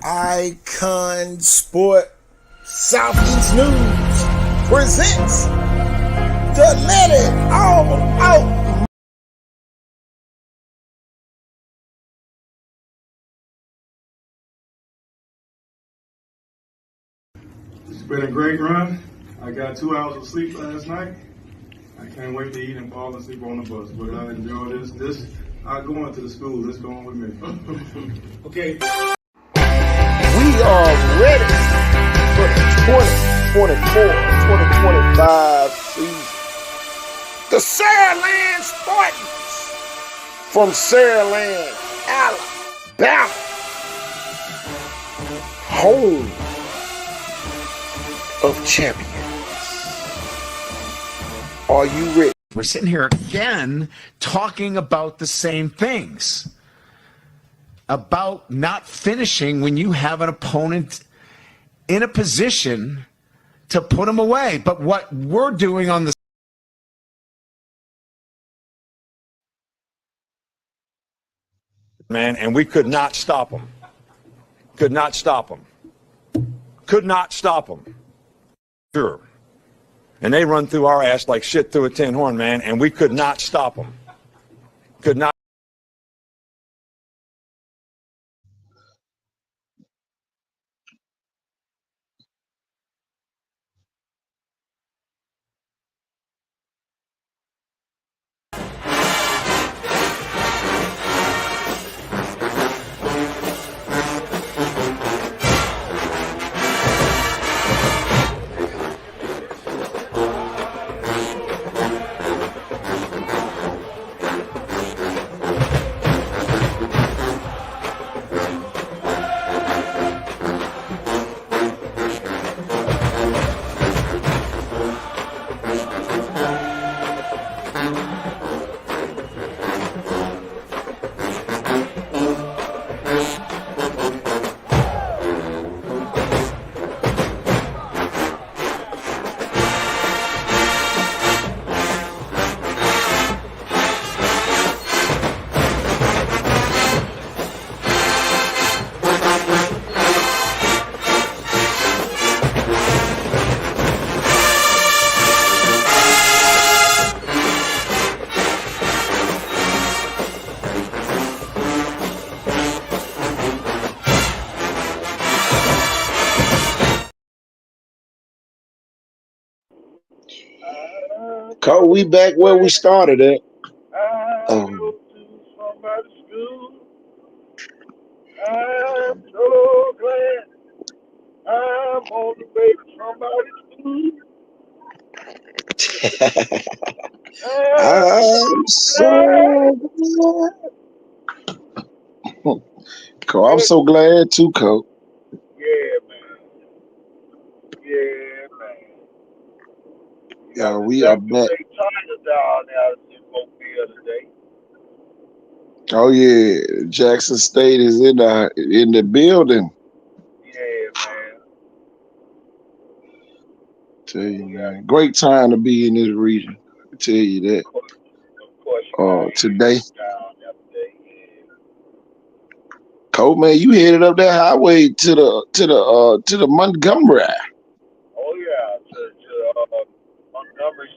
Icon Sport Southeast News presents the Let It All Out. It's been a great run. I got 2 hours of sleep last night. I can't wait to eat and fall asleep on the bus. But I enjoy this. I'm going to the school. This going with me. Okay. We are ready for the 2024-2025 season. The Saraland Spartans from Saraland, Alabama. Home of champions. Are you ready? We're sitting here again talking about the same things. About not finishing when you have an opponent in a position to put them away. But what we're doing on the man, and we could not stop them. Could not stop them. Could not stop them. Sure. And they run through our ass like shit through a tin horn, man, and we could not stop them. Could not. Cole, we back where we started at. Go to somebody's school. I'm so glad I'm on the way to somebody's school. I'm so glad. Cole, I'm so glad too, Cole. Yeah, man. Yeah, man. Yeah, we are back. They China down there in Mobile today. Oh yeah, Jackson State is in the building. Yeah, man. Tell you, man, great time to be in this region. I tell you that. Of course, Today, down there today. Yeah. Cole, man, you headed up that highway to the Montgomery, Oh yeah, to Montgomery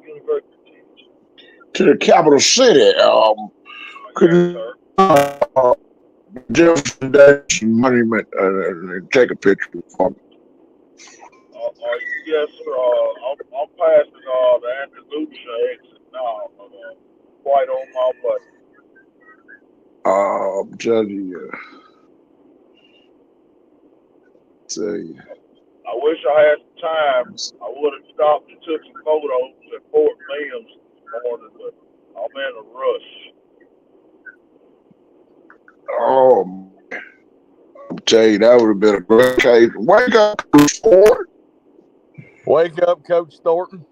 University. to the capital city. Could Yes, you sir. Jefferson Dash Monument take a picture for me? Yes, sir. I'm passing the Andalusia exit now. Quite on my way. I'm telling you, tell you. I wish I had some time. I would have stopped and took some photos at Fort Williams this morning, but I'm in a rush. Oh, I'm telling you, that would have been a great occasion. Wake up, Ford. Wake up, Coach Thornton.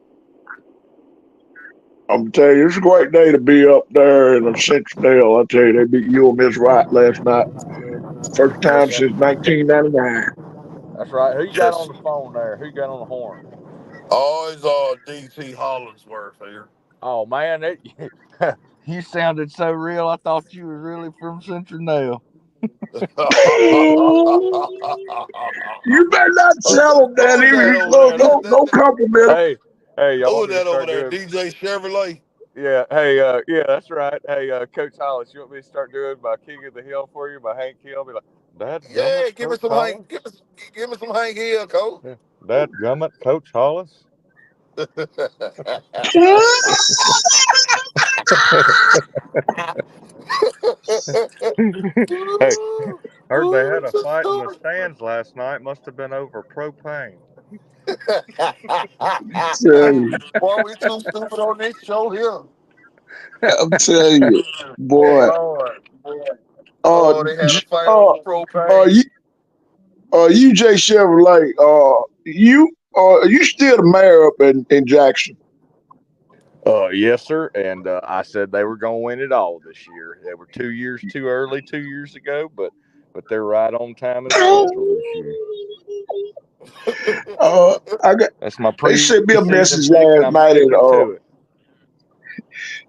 I'm telling you, it's a great day to be up there in the Central. I tell you, they beat Ole Miss right last night. First time since 1999. That's right. Who you got on the phone there? Who you got on the horn? Oh, it's DT Hollingsworth here. Oh man, you sounded so real. I thought you was really from Central now. You better not tell them that. No compliment. Hey, y'all Who want is me to that over start there? doing? DJ Chevrolet? Yeah. Hey, yeah, that's right. Hey, Coach Hollis, you want me to start doing my King of the Hill for you, my Hank Hill? Be like, Dad, Yeah, give me Coach some Hollis? Hank. Give me some Hank Hill, Coach. Yeah. Dad, gummit, Coach Hollis. Hey, heard they had a fight in the stands last night. Must have been over propane. Boy, we too stupid on this show here. I'm telling you, boy. They had a fight on propane. UJ Chevrolet, you still the mayor up in Jackson? Yes, sir. And I said they were going to win it all this year. They were 2 years too early 2 years ago, but they're right on time and schedule this year. That's my they sent me a message last night, and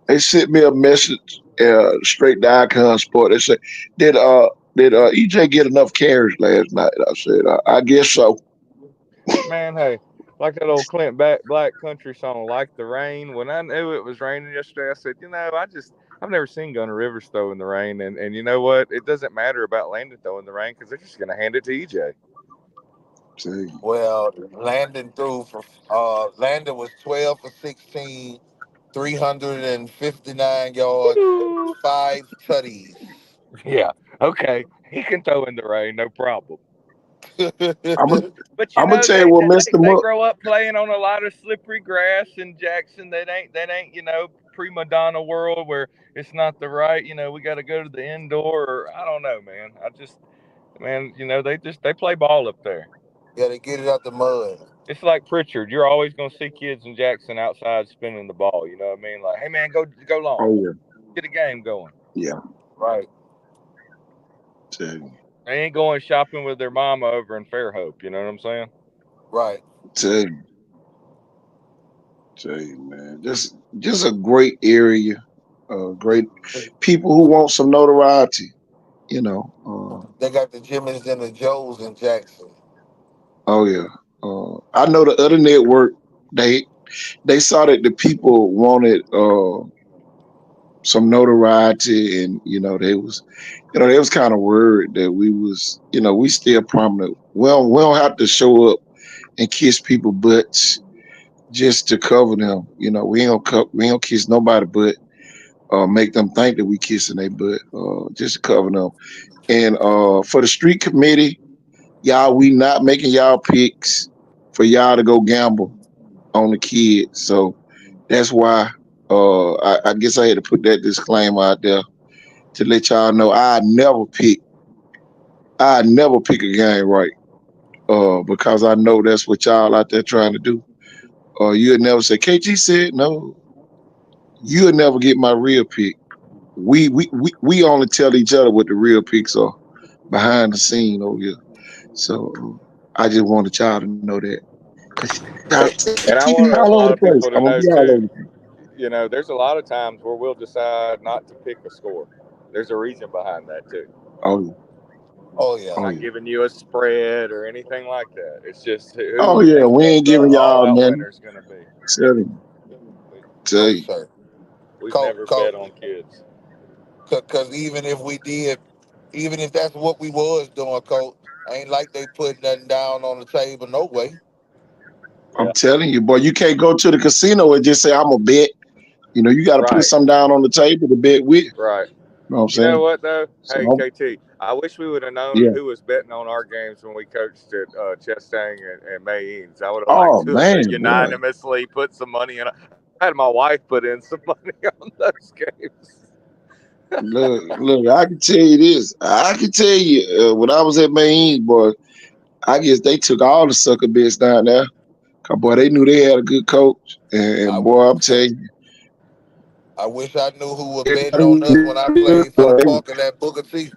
they sent me a message straight to Icon Sport. They said, "Did EJ get enough carries last night?" I said, "I guess so." Man, hey, like that old Clint Black country song, "Like the Rain." When I knew it was raining yesterday, I said, I've never seen Gunnar Rivers throw in the rain, and you know what? It doesn't matter about Landon throwing the rain because they're just going to hand it to EJ. Well, Landon threw for Landon was 12 for 16, 359 yards, 5 tutties. Yeah, okay, he can throw in the rain, no problem. But I'm gonna tell you what, Mr. They grow up playing on a lot of slippery grass in Jackson. That ain't prima donna world where it's not the right. We got to go to the indoor. Or, I don't know, man. They play ball up there. Yeah, they get it out the mud. It's like Pritchard. You're always gonna see kids in Jackson outside spinning the ball. You know what I mean? Like, hey man, go long. Oh yeah. Get a game going. Yeah. Right. They ain't going shopping with their mama over in Fairhope. You know what I'm saying? Right. Tell you, man. Just a great area. Great people who want some notoriety. They got the Jimmys and the Joes in Jackson. Oh yeah. I know the other network. They saw that the people wanted some notoriety, and they was kind of worried that we was we still prominent. Well, we don't have to show up and kiss people butts just to cover them. We ain't gonna kiss nobody but make them think that we kissing their butt just to cover them. And for the street committee, y'all, we not making y'all picks for y'all to go gamble on the kids. So that's why I guess I had to put that disclaimer out there to let y'all know I never pick a game right. Because I know that's what y'all out there trying to do. You'd never say, KG said no. You'll never get my real pick. We only tell each other what the real picks are behind the scene over here. So I just wanted y'all to know that. And I want a lot of people to know too. There's a lot of times where we'll decide not to pick a score. There's a reason behind that too. Oh yeah. I'm not giving you a spread or anything like that. It's just we ain't giving y'all man. Winner's gonna be. Tell you. We've never bet on kids. Because even if that's what we was doing, Coach, ain't like they put nothing down on the table, no way. I'm telling you, boy, you can't go to the casino and just say, I'm a bet. You got to put something down on the table to bet with. Right. You know what I'm saying? You know what, though? Hey, KT, I wish we would have known who was betting on our games when we coached at Chestang and Maynes. I would have liked to have unanimously put some money in. I had my wife put in some money on those games. Look, I can tell you this. I can tell you, when I was at Maynes, boy, I guess they took all the sucker bets down there. Boy, they knew they had a good coach, I and boy, I'm telling you, I wish I knew who was betting on us when I everybody, played for the Parker that Booker T.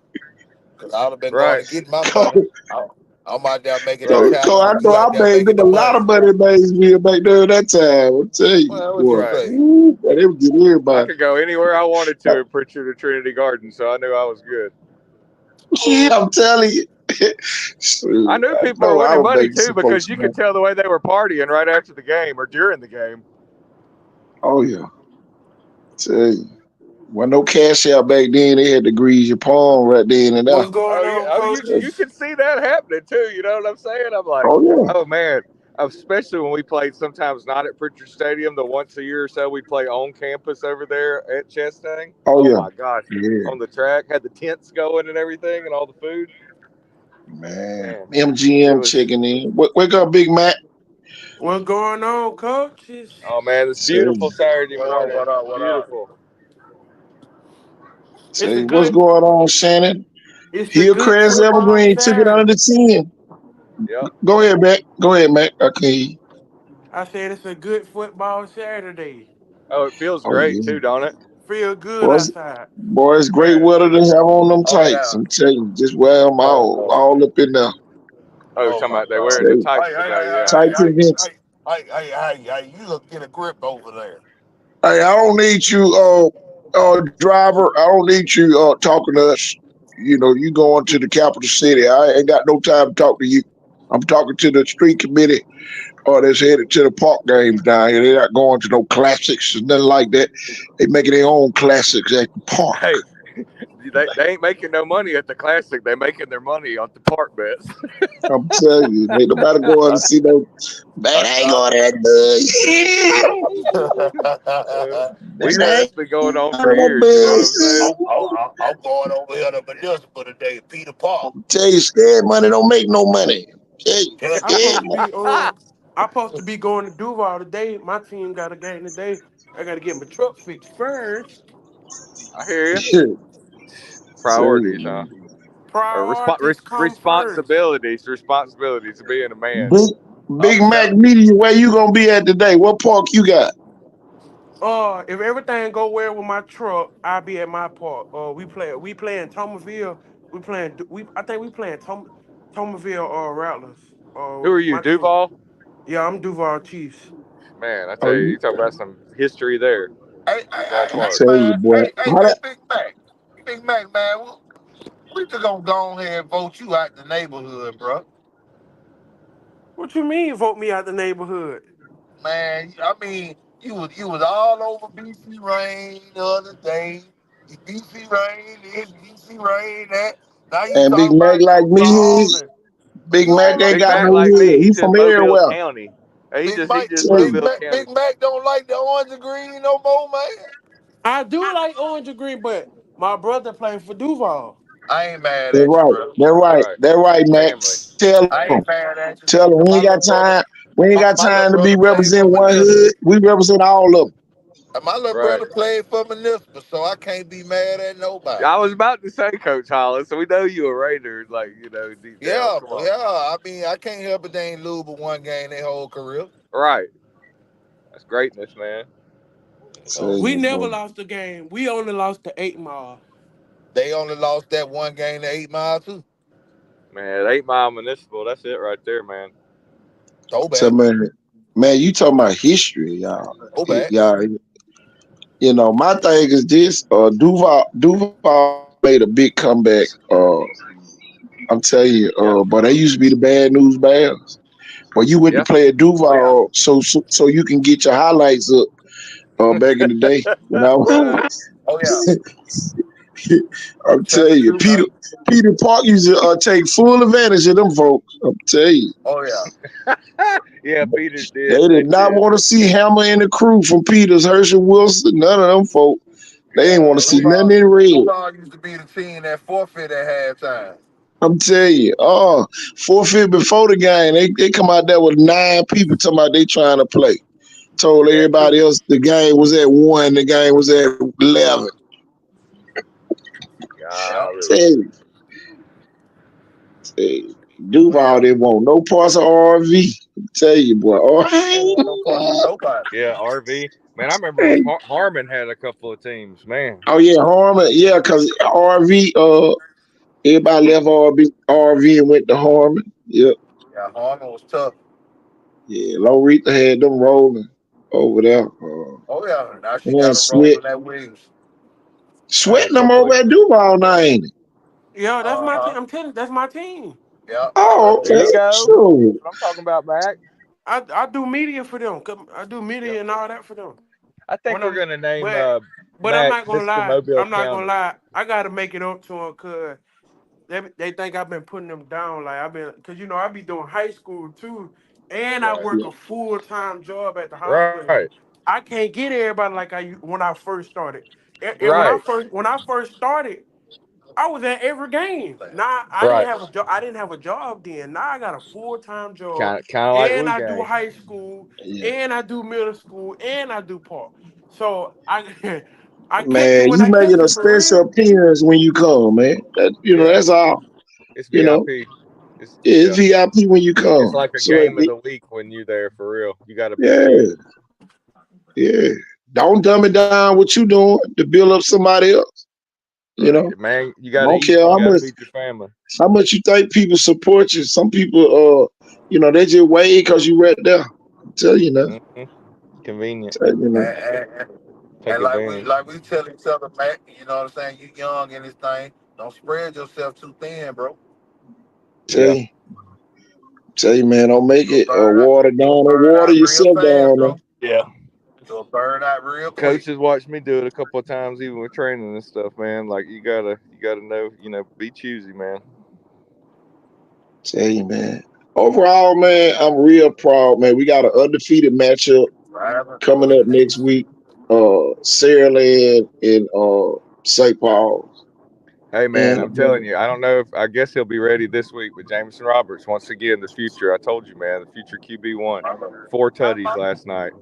Because I'd have been going Right, to get my Coach, money. I'm out there making the right, Coach, I tackles. know You I out there made making them the a lot money. of money Maysville back there that time. I'm telling you, Well, what you boy, right. say? ooh, boy, they would get I everybody. could go anywhere I wanted to at Pritchard or Trinity Garden, so I knew I was good. Yeah, I'm telling you. I Shoot, knew I people were know I winning was money making too some because folks you money. could tell the way they were partying right after the game or during the game. Oh yeah, tell you. Wasn't no cash out back then. They had to grease your palm right then and there. What's going Oh yeah, on, oh Coach? you can see that happening too. You know what I'm saying? I'm like, Oh yeah, oh man, especially when we played sometimes not at Pritchard Stadium. The once a year or so we play on campus over there at Chestang. oh Oh yeah, my gosh, yeah, on the track had the tents going and everything and all the food. man. Man, it MGM was. checking in. Wake up, Big Mac. What's going on, Coach? Oh man, it's Say, beautiful Saturday What up? morning. What up? What up? Beautiful. It's a what's good, going on, Shannon? it's a good Hillcrest football Evergreen took it under Saturday. the 10. Yep. Go ahead, Mac. Go ahead, Mac. Okay. I said it's a good football Saturday. Oh, it feels Oh great yeah, too, don't it? Feel good boys. outside. Boys, great Man. weather to have on them Oh tights. yeah. I'm telling you, just wear them Oh Lord. all up in there. Oh, you're Oh talking my about they God. wearing the Say, tights Hey, hey, today, hey, yeah. hey, tight hey, convention. hey, hey, hey, hey, hey, you look get a grip over there. Hey, I don't need you, driver. I don't need you talking to us. You know, you going to the capital city. I ain't got no time to talk to you. I'm talking to the street committee that's headed to the park games down here. They're not going to no classics or nothing like that. They making their own classics at the park. Hey, they ain't making no money at the Classic. They making their money on the park bets. I'm telling you, ain't nobody going to see no. Man, I ain't I, going to I, We Man, know I that's ain't been going on going for to that years. You know what I'm bus. saying? I'm going over here to Municipal today, Peter Park. Tell you, scared money don't make no money. Tell you, I scared supposed to be I supposed to be going to Duval today. My team got a game today. I gotta get my truck fixed first. I hear you. money. Tell you, Priorities, huh? man. Or Priorities come first. responsibilities of being a man. Big I'm Big Mac telling Media, where you gonna be at today? What park you got? If everything go well with my truck, I'll be at my park. We play in Thomasville. I think we playing Thomasville or Rattlers. Who are you, My team. Duval? Yeah, I'm Duval Chiefs. Man, I Oh, tell you, you talk about some history there. I Ballpark. tell you, boy. How that? Big Mac. Big Mac, man, we just gonna go ahead and vote you out the neighborhood, bro. What you mean vote me out the neighborhood? Man, I mean, you was all over BC Rain the other day. BC Rain this, BC Rain that. Now you And Big talking Mac about like me Duval is and Big you Mac don't ain't like Big got Mac no like me. hood. He He just from Mobile everywhere. County. He Big he Mac. just Tell Big you, Mobile Mac. County. Big Mac don't like the orange and green no more, man. I do like orange and green, but my brother playing for Duval. I ain't mad they're at you, right. bro. They're right. Right. They're right, Mac. Family. Tell I them. ain't Family. mad at you. Tell them we My ain't little got brother, time. We ain't got my little time to be brother played for representing one Municipal. hood. We represent all of them. My little Right. brother played for Municipal, so I can't be mad at nobody. I was about to say Coach Hollis, so we know you a Raider, like, deep down. Yeah, Come on. yeah. I mean, I can't help it. They ain't lose but one game their whole career. Right. That's greatness, man. Tell So We you, never boy. lost a game. We only lost to 8 Mile. they only lost that one game to 8 Mile too. Man, 8 Mile Municipal, that's it right there, man. Go Tell back. man, you talking about history, y'all. Go back. Y'all, my thing is this. Duval made a big comeback. I'm telling you, Yeah. but they used to be the Bad News Bears. But you went to Yeah. play at Duval so you can get your highlights up back in the day. Oh yeah. I'm Telling telling the you, truth. Peter Park used to take full advantage of them folks. I'm telling you. Oh yeah. Yeah, Peters They did. They did not did. want to see Hammer and the crew from Peters, Herschel Wilson, none of them folk. They ain't want Yeah. to see nothing Duval, in red. Duval used to be the team that forfeit at halftime. I'm telling you, forfeit before the game, they come out there with 9 people talking about they trying to play. Told Yeah, true. everybody else the game was at 1, the game was at 11. Yeah. Golly. Tell you, Oh Duval yeah. didn't want no parts of RV. Tell you, boy. Ain't no fuck with nobody. Yeah, RV. Man, I remember when Harmon had a couple of teams. Man, Oh yeah, Harmon. Yeah, because RV. Everybody left RV and went to Harmon. Yep. Yeah, Harmon was tough. Yeah, Loretta had them rolling over there. Oh yeah, now she And got them Sweat, rolling at Williams. I had a sweating them couple over of. at Duval now, ain't it? Yeah, that's my team. Uh-huh. I'm telling you, that's my team. Yeah, that's her Oh, There okay. you team. go. Sure. That's what I'm talking about, Mac. I do media for them. I do media Yep. and all that for them. I think When we're I'm, gonna name but I'm Mac not gonna Mr. lie. Mobile I'm not gonna County. lie. I gotta make it up to them because they think I've been putting them down. Like I've been, cause I be doing high school too, and I Right. work Yeah. a full-time job at the hospital. Right. I can't get everybody like when I first started. And when I Right. first started, I was at every game. Now I didn't Right. have a job. I didn't have a job then. Now I got a full-time job, Kind of like and Lou I do Gang. high school, Yeah. and I do middle school, and I do park. So I I catch you Man, when you I catch making you a for special real. appearance when you come, man. Yeah. That's all. It's You know, VIP. It's it's VIP when you It's come. like a So game of the week when you're there for real. You got to be yeah, there. yeah. Don't dumb it down what you doing to build up somebody else. You know, Man, you I got to don't eat. care You got to feed your family. how much you think people support you. Some people, they just wait because you right there. I'm telling you now. Hmm. Convenient. Tell you now. Take And advantage. like we tell each other, Mac, you know what I'm saying? You young in this thing. Don't spread yourself too thin, bro. Tell Yeah. you. Tell you, man, don't make it You'll or burn water out real yourself fast, down. Man. bro. Yeah. You'll burn out real quick. Coaches watched me do it a couple of times, even with training and stuff, man. Like you gotta know, be choosy, man. Tell you, man. Overall, man, I'm real proud, man. We got an undefeated matchup coming up next week. Saraland and St. Paul. Hey, man, I'm And telling you, I don't know I guess he'll be ready this week with Jameson Roberts once again. The future, I told you, man, the future QB1, 4 tutties last night.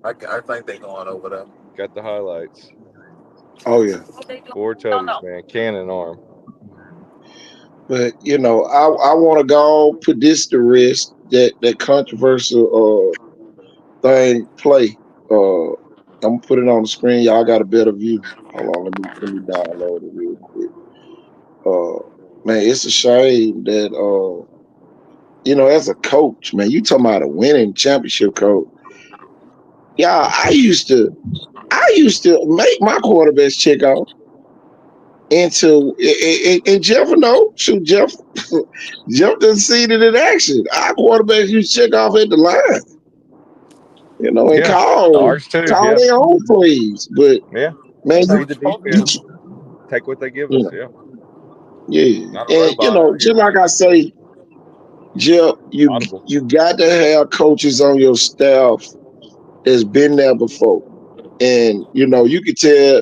I think they're going over there. Got the highlights. oh yeah. 4 tutties, man, cannon arm. But I want to go put this to rest. That controversial thing play. I'm gonna put it on the screen. Y'all got a better view. Hold on, let me download it real quick. Man, it's a shame that as a coach, man, you talking about a winning championship coach. Yeah, I used to make my quarterbacks check out into and Jeff shoot Jeff Jeff done seen it in action. Our quarterbacks used to check off at the line. And Yeah, call ours too. Yeah, their own plays. But yeah. man, Read the defense. Take what they give us. Yeah, yeah. not a And robot out just here. like I say, Jeff, Audible. you got to have coaches on your staff that's been there before. And you can tell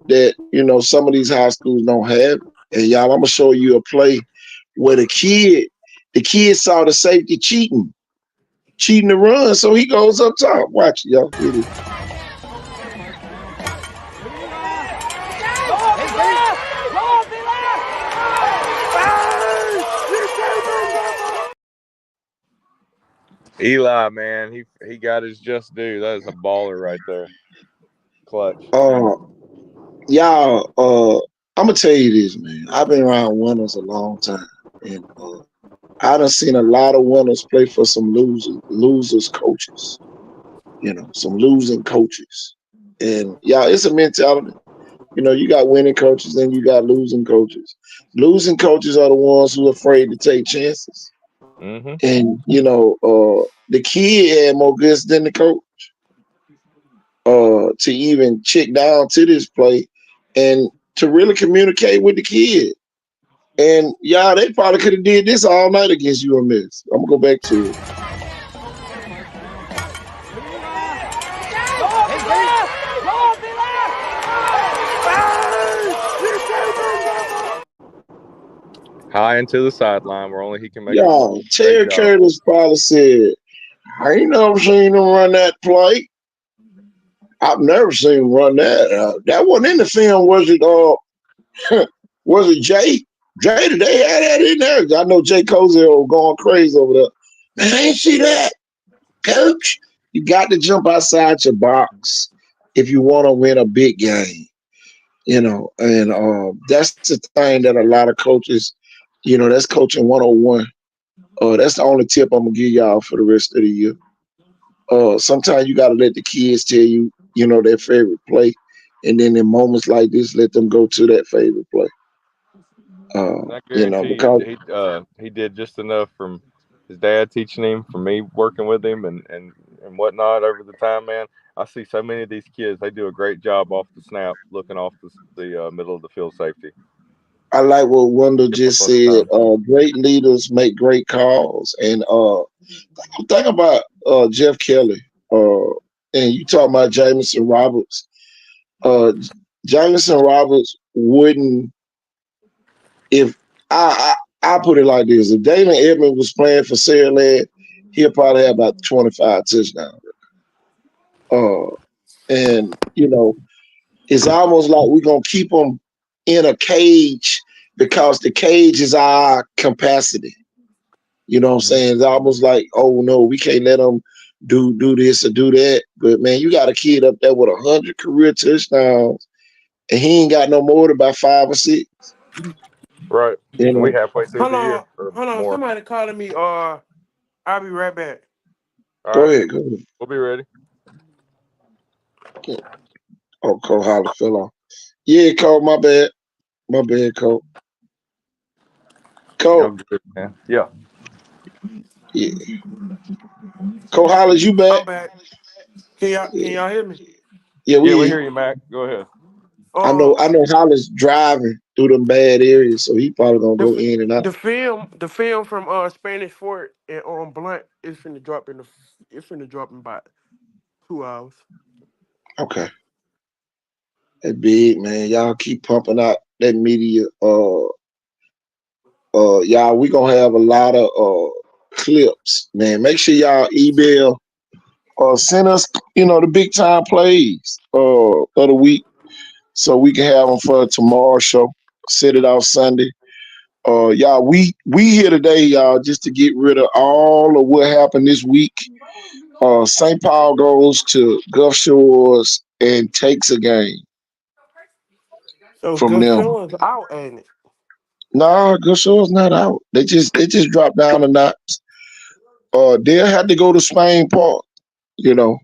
that some of these high schools don't have it. And y'all, I'm gonna show you a play where the kid saw the safety cheating the run, so he goes up top. Watch it, y'all. It is. Eli, man, he got his just due. That is a baller right there. Clutch. Y'all, I'm gonna tell you this, man. I've been around winners a long time, and I done seen a lot of winners play for some losers coaches. Some losing coaches, and y'all, it's a mentality. You got winning coaches and you got losing coaches. Losing coaches are the ones who are afraid to take chances. Mm-hmm. And the kid had more goods than the coach to even check down to this play and to really communicate with the kid. And y'all, they probably could have did this all night against UMS. I'm gonna go back to it. High into the sideline where only he can make Y'all, it. Terry Curtis probably said, I ain't never seen him run that play. I've never seen him run that. That wasn't in the film, was it? Was it Jay? Jay, did they have that in there? I know Jay Cozier was going crazy over there. Man, I ain't see that. coach. You got to jump outside your box if you want to win a big game. And that's the thing that a lot of coaches, that's coaching 101. That's the only tip I'm gonna give y'all for the rest of the year. Sometimes you gotta let the kids tell you, their favorite play, and then in moments like this, let them go to that favorite play. I guarantee Because he did just enough from his dad teaching him, from me working with him, and whatnot over the time, man. I see so many of these kids; they do a great job off the snap, looking off the middle of the field safety. I like what Wendell just All the said. time. Great leaders make great calls, and think about Jeff Kelly. And you talk about Jamison Roberts. Uh, Jamison Roberts wouldn't if I put it like this: if Dalen Edmonds was playing for Saraland, he'll probably have about 25 touchdowns. Uh, and it's almost like we're gonna keep them in a cage because the cage is our capacity. You know what I'm saying? It's almost like, oh no, we can't let them do this or do that. But man, you got a kid up there with 100 career touchdowns, and he ain't got no more than about 5 or 6. Right. You And we know, halfway through Hold the year on, or hold on. more. Somebody calling me. I'll be right back. All go right. ahead, go ahead. We'll be ready. Oh, Cole Holly fell off. Yeah, Cole, my bad, Cole. Y'all Cole, good, man. Yeah. yeah, Cole Hollis, you back? I'm back. Can y'all hear me? Yeah, we Yeah, we hear hear you. you, Mac. Go ahead. I Uh, know, Hollis driving through them bad areas, so he probably gonna the go in and out. the film from Spanish Fort and on Blunt is finna drop it's finna drop in about 2 hours. Okay, that big man. Y'all keep pumping out that media. Y'all, we gonna have a lot of clips, man. Make sure y'all email or send us, the big time plays of the week, so we can have them for tomorrow's show. Set it out Sunday. Y'all, we here today, y'all, just to get rid of all of what happened this week. St. Paul goes to Gulf Shores and takes a game So from good them. showings out, ain't it? Nah, Gulf Shores not out. They just dropped down a notch. They'll have to go to Spain Park, you know,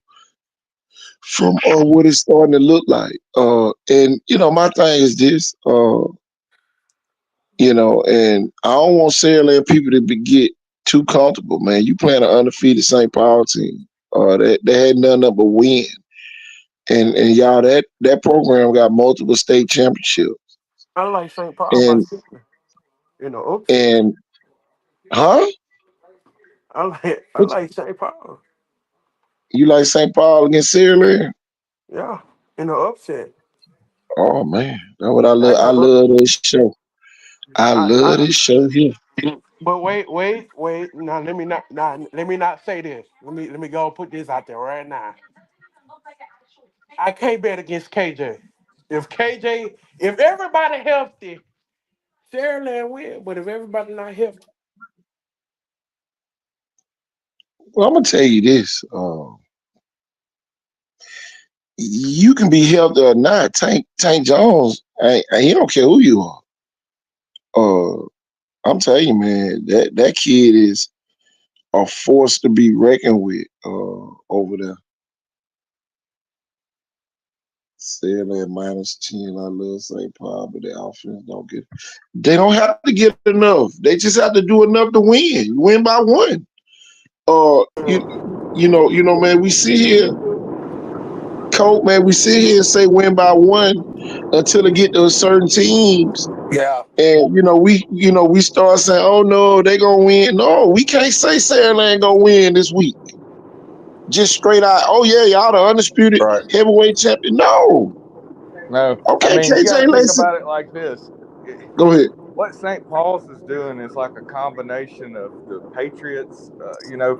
from what it's starting to look like. And my thing is this, and I don't want Saraland people to get too comfortable, man. You playing an undefeated St. Paul team. They had nothing up but win. And y'all, that program got multiple state championships. I like St. Paul by And 60 in the upset. and huh? I What like St. Paul. you like St. Paul against Saraland? Yeah, in the upset. Oh man, that's what I I love. I got up. love this show. I love I this show here. But wait. Now let me not say this. Let me go and put this out there right now. I can't bet against KJ. If everybody healthy, Saraland win. But if everybody not healthy, Well, I'm gonna tell you this. You can be healthy or not. Tank Jones, he don't care who you are. I'm telling you, man, that kid is a force to be reckoned with over there. Saying at -10, I love St. Paul, but their offense don't get. They don't have to get enough. They just have to do enough to win. You win by one. Uh, you man. We sit here, Colt, man. We sit here and say win by one until it get to certain teams. Yeah. And we start saying, "Oh no, they gonna win." No, we can't say Saraland gonna win this week. Just straight out. Oh yeah, y'all the undisputed Right. heavyweight champion. No, No, I okay, mean, you got to KJ, think listen. about it like this. Go ahead. What St. Paul's is doing is like a combination of the Patriots,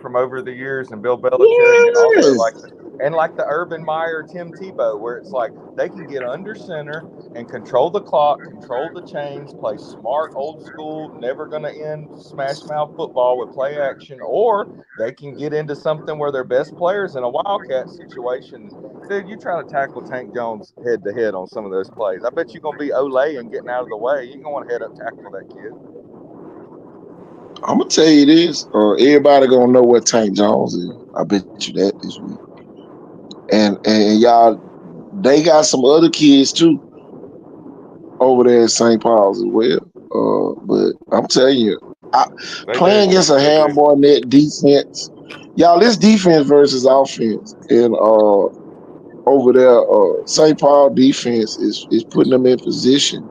from over the years, and Bill Belichick, and also like Yes. and like the Urban Meyer, Tim Tebow, where it's like they can get under center and control the clock, control the chains, play smart, old school, never going to end smash mouth football with play action, or they can get into something where their best players in a wildcat situation. Dude, you try to tackle Tank Jones head to head on some of those plays. I bet you're going to be Olay and getting out of the way. You ain't going to want to head up tackle that kid. I'm gonna tell you this, everybody gonna know what Tank Jones is. I bet you that this week. And y'all, they got some other kids too over there at St. Paul's as well. But I'm telling you, playing against a handball net defense, y'all, this defense versus offense, and over there, St. Paul defense is putting them in position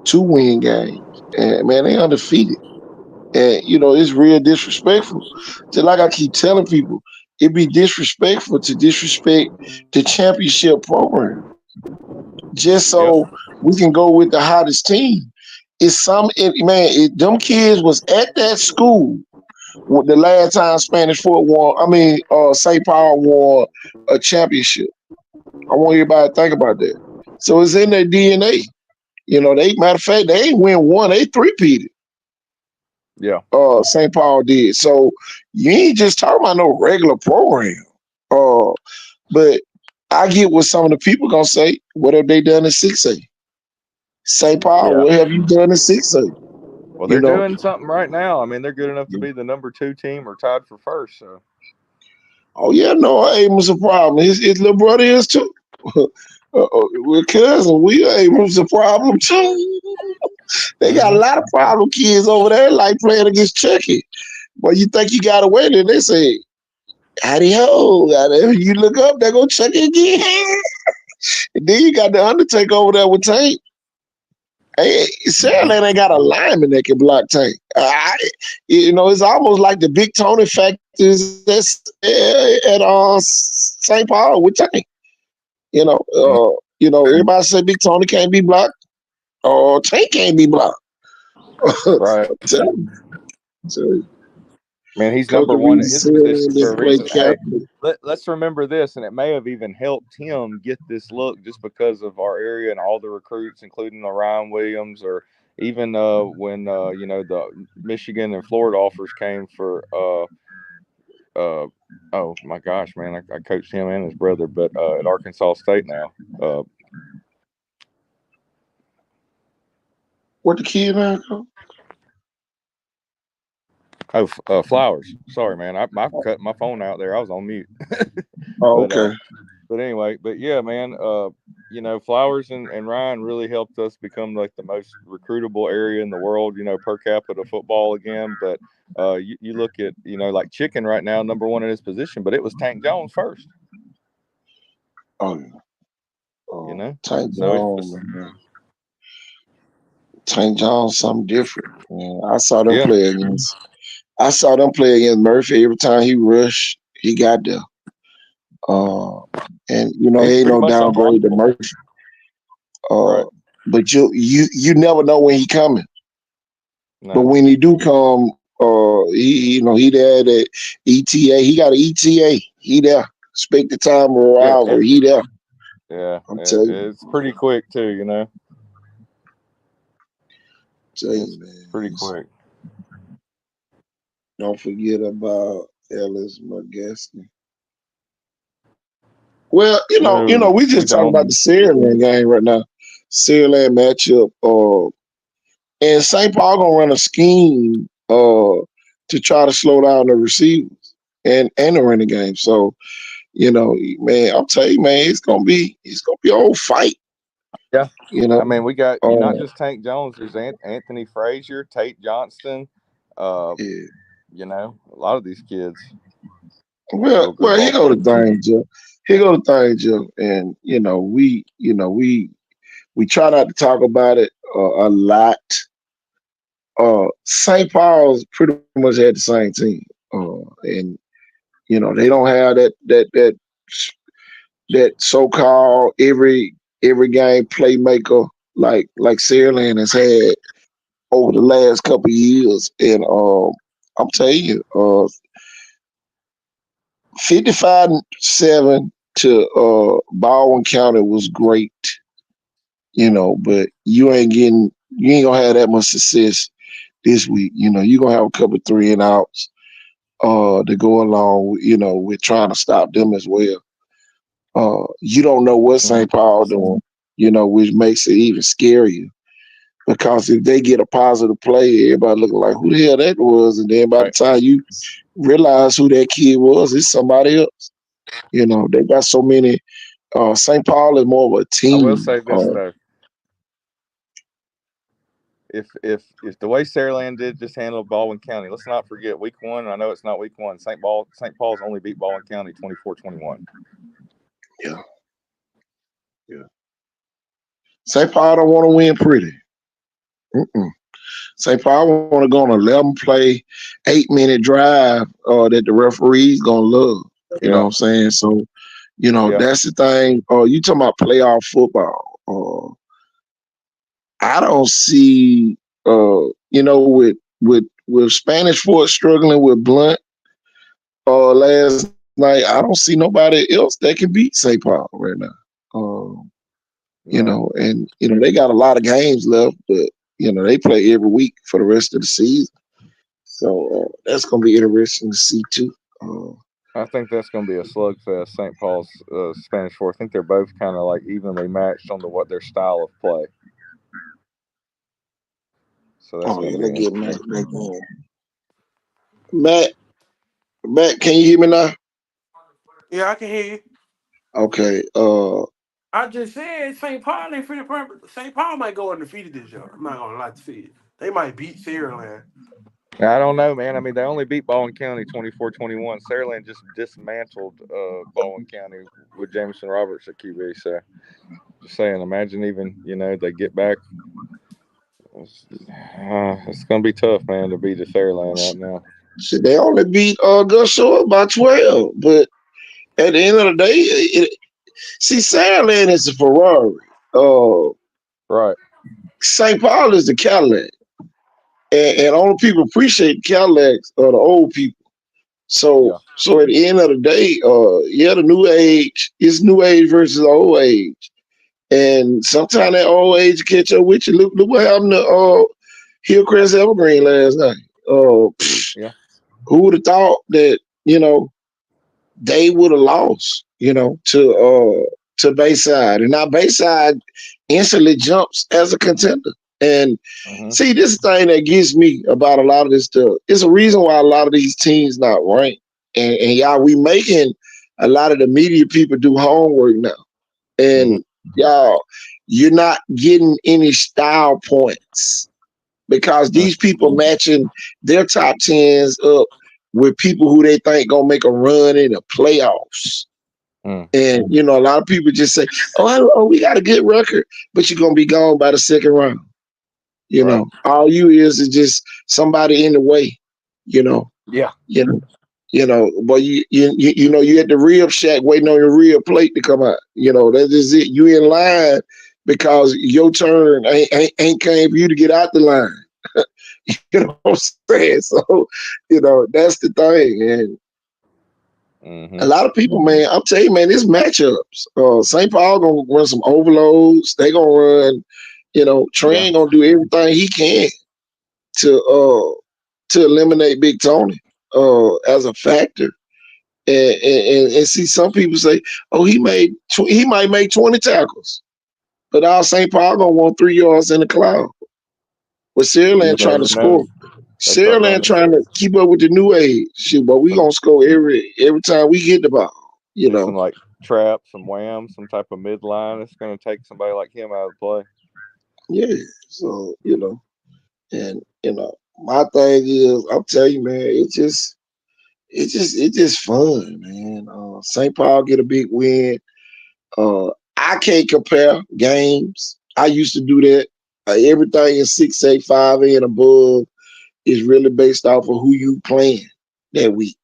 to win games. And man, they undefeated. And, it's real disrespectful. Just like I keep telling people, it'd be disrespectful to disrespect the championship program just so we can go with the hottest team. Them kids was at that school the last time Spanish Fort won, St. Paul won a championship. I want everybody to think about that. So it's in their DNA. Matter of fact, they ain't win one, they three-peated. Yeah. St. Paul did. So you ain't just talking about no regular program. But I get what some of the people gonna say. What have they done in 6A? St. Paul, what have you done in 6A? Well, they're doing something right now. I mean, they're good enough to be the number 2 team or tied for first. So. Oh yeah, no, Abrams a problem. His little brother is too. We're cousin. Abrams a problem too. They got a lot of problem kids over there, like playing against Chucky. But you think you got away, then they say, howdy ho. You look up, they go Chucky again. And then you got the Undertaker over there with Tank. Hey, Sandland ain't got a lineman that can block Tank. It's almost like the big Tony factors that's at St. Paul with Tank. Everybody say Big Tony can't be blocked. Or Tank can't be blocked. Right. So, man, he's number 1 at his position for a reason. Hey, let's remember this, and it may have even helped him get this look just because of our area and all the recruits, including Ryan Williams, or even when the Michigan and Florida offers came for oh my gosh, man, I coached him and his brother, but at Arkansas State now. What the kid now? Oh, Flowers. Sorry, man. I cut my phone out there. I was on mute. Okay. But anyway, yeah, man. Flowers and Ryan really helped us become like the most recruitable area in the world. Per capita football again. But you look at like Chicken right now, number 1 in his position, but it was Tank Jones first. Oh, Tank Jones. Tank Jones, something different. Man. I saw them play against Murphy. Every time he rushed, he got there. And he ain't no downgrade to Murphy. Right. But you never know when he coming. No. But when he do come, he there at ETA. He got an ETA. He there. Expect the time of arrival. He there. Yeah, it's pretty quick too. Tell you, man. Pretty quick. Don't forget about Ellis McGuesky. Well, we just talking about the Saraland game right now. Saraland matchup. And St. Paul gonna run a scheme to try to slow down the receivers and the running game. So, man, I'll tell you, man, it's gonna be a whole fight. Yeah. I mean, we got not just Tank Jones, there's Anthony Frazier, Tate Johnston, a lot of these kids. Well, here go the thing, Joe. And we try not to talk about it a lot. St. Paul's pretty much had the same team, and they don't have that so-called every game playmaker like Saraland has had over the last couple of years. And I'm telling you, 55-7 to Baldwin County was great, but you ain't gonna have that much success this week. You're gonna have a couple 3-and-outs to go along, with trying to stop them as well. You don't know what St. Paul doing, which makes it even scarier. Because if they get a positive play, everybody looking like who the hell that was, and then by the time you realize who that kid was, it's somebody else. They got so many. St. Paul is more of a team. I will say this though: if the way Saraland did just handle Baldwin County, let's not forget week 1. I know it's not week 1. St. Paul's only beat Baldwin County 24-21. Yeah. St. Paul don't want to win pretty. St. Paul want to go on an 11-play, 8-minute drive that the referee's gonna love. You know what I'm saying? So, that's the thing. You talking about playoff football? I don't see. With Spanish Fort struggling with Blunt last night, I don't see nobody else that can beat St. Paul right now. And they got a lot of games left, but they play every week for the rest of the season. So that's gonna be interesting to see too. I think that's going to be a slugfest. St. Paul's Spanish Fort. I think they're both kind of like evenly matched on what their style of play. So that's going to be interesting. Matt, can you hear me now? Yeah, I can hear you. Okay. I just said St. Paul ain't finna purpose. St. Paul might go undefeated this year. I'm not gonna lie to you. They might beat Saraland. I don't know, man. I mean, they only beat Baldwin County 24-21. Saraland just dismantled Baldwin County with Jameson Roberts at QB. So, just saying, imagine even, they get back. It's going to be tough, man, to beat the Saraland right now. Shit, they only beat Gus Short by 12. But at the end of the day, Saraland is a Ferrari. Right. St. Paul is the Cadillac. And only people appreciate Cadillacs are the old people. So at the end of the day, the new age is new age versus old age. And sometimes that old age catch up with you. Look what happened to Hillcrest Evergreen last night. Who would have thought that, they would have lost, to Bayside. And now Bayside instantly jumps as a contender. And see, this is the thing that gets me about a lot of this stuff. It's a reason why a lot of these teams not ranked. And y'all, we making a lot of the media people do homework now. And y'all, you're not getting any style points because these people matching their top 10s up with people who they think gonna make a run in the playoffs. And a lot of people just say, "Oh, we got a good record," but you're gonna be gone by the second round. All you is just somebody in the way. But you at the rib shack waiting on your rib plate to come out. That is it. You in line because your turn ain't came for you to get out the line. You know what I'm saying? So, that's the thing. And a lot of people, man, I'm telling you, man, it's matchups. St. Paul gonna run some overloads. They gonna run, Trey gonna do everything he can to eliminate Big Tony as a factor. And see, some people say, "Oh, he might make 20 tackles," but our St. Paul gonna want 3 yards in the cloud. With Saraland trying to score, Saraland trying to keep up with the new age. Shit, but we gonna score every time we get the ball. Some like trap, some wham, some type of midline. It's gonna take somebody like him out of the play. Yeah. So and my thing is, I'm telling you, man, it's just fun, man. St. Paul get a big win. I can't compare games. I used to do that. Everything is 6A, 5A, and above is really based off of who you playing that week.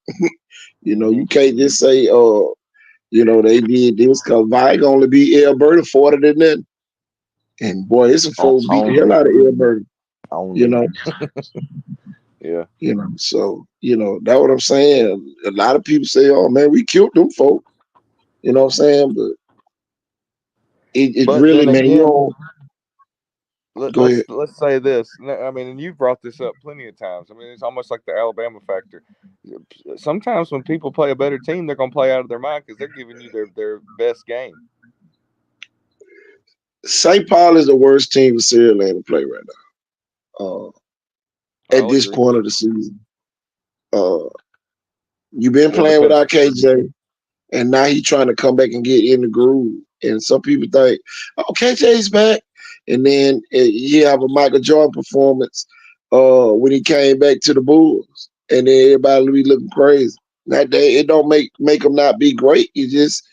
You can't just say, they did this because Vike only beat Alberta 40 to nothing. And boy, it's a folks beat the hell out of Alberta. Yeah. So that's what I'm saying. A lot of people say, "Oh man, we killed them folk." You know what I'm saying? But it But really, then man. You again, don't let, go ahead. let's say this. I mean, and you've brought this up plenty of times. I mean, it's almost like the Alabama factor. Sometimes when people play a better team, they're going to play out of their mind because they're giving you their best game. St. Paul is the worst team for Sierra to play right now. At I'll this agree. point of the season, uh, you've been Well, playing because without KJ, and now he's trying to come back and get in the groove. And some people think, "Oh, KJ's back," and then he have a Michael Jordan performance when he came back to the Bulls, and then everybody be looking crazy. That day, it don't make him not be great. You just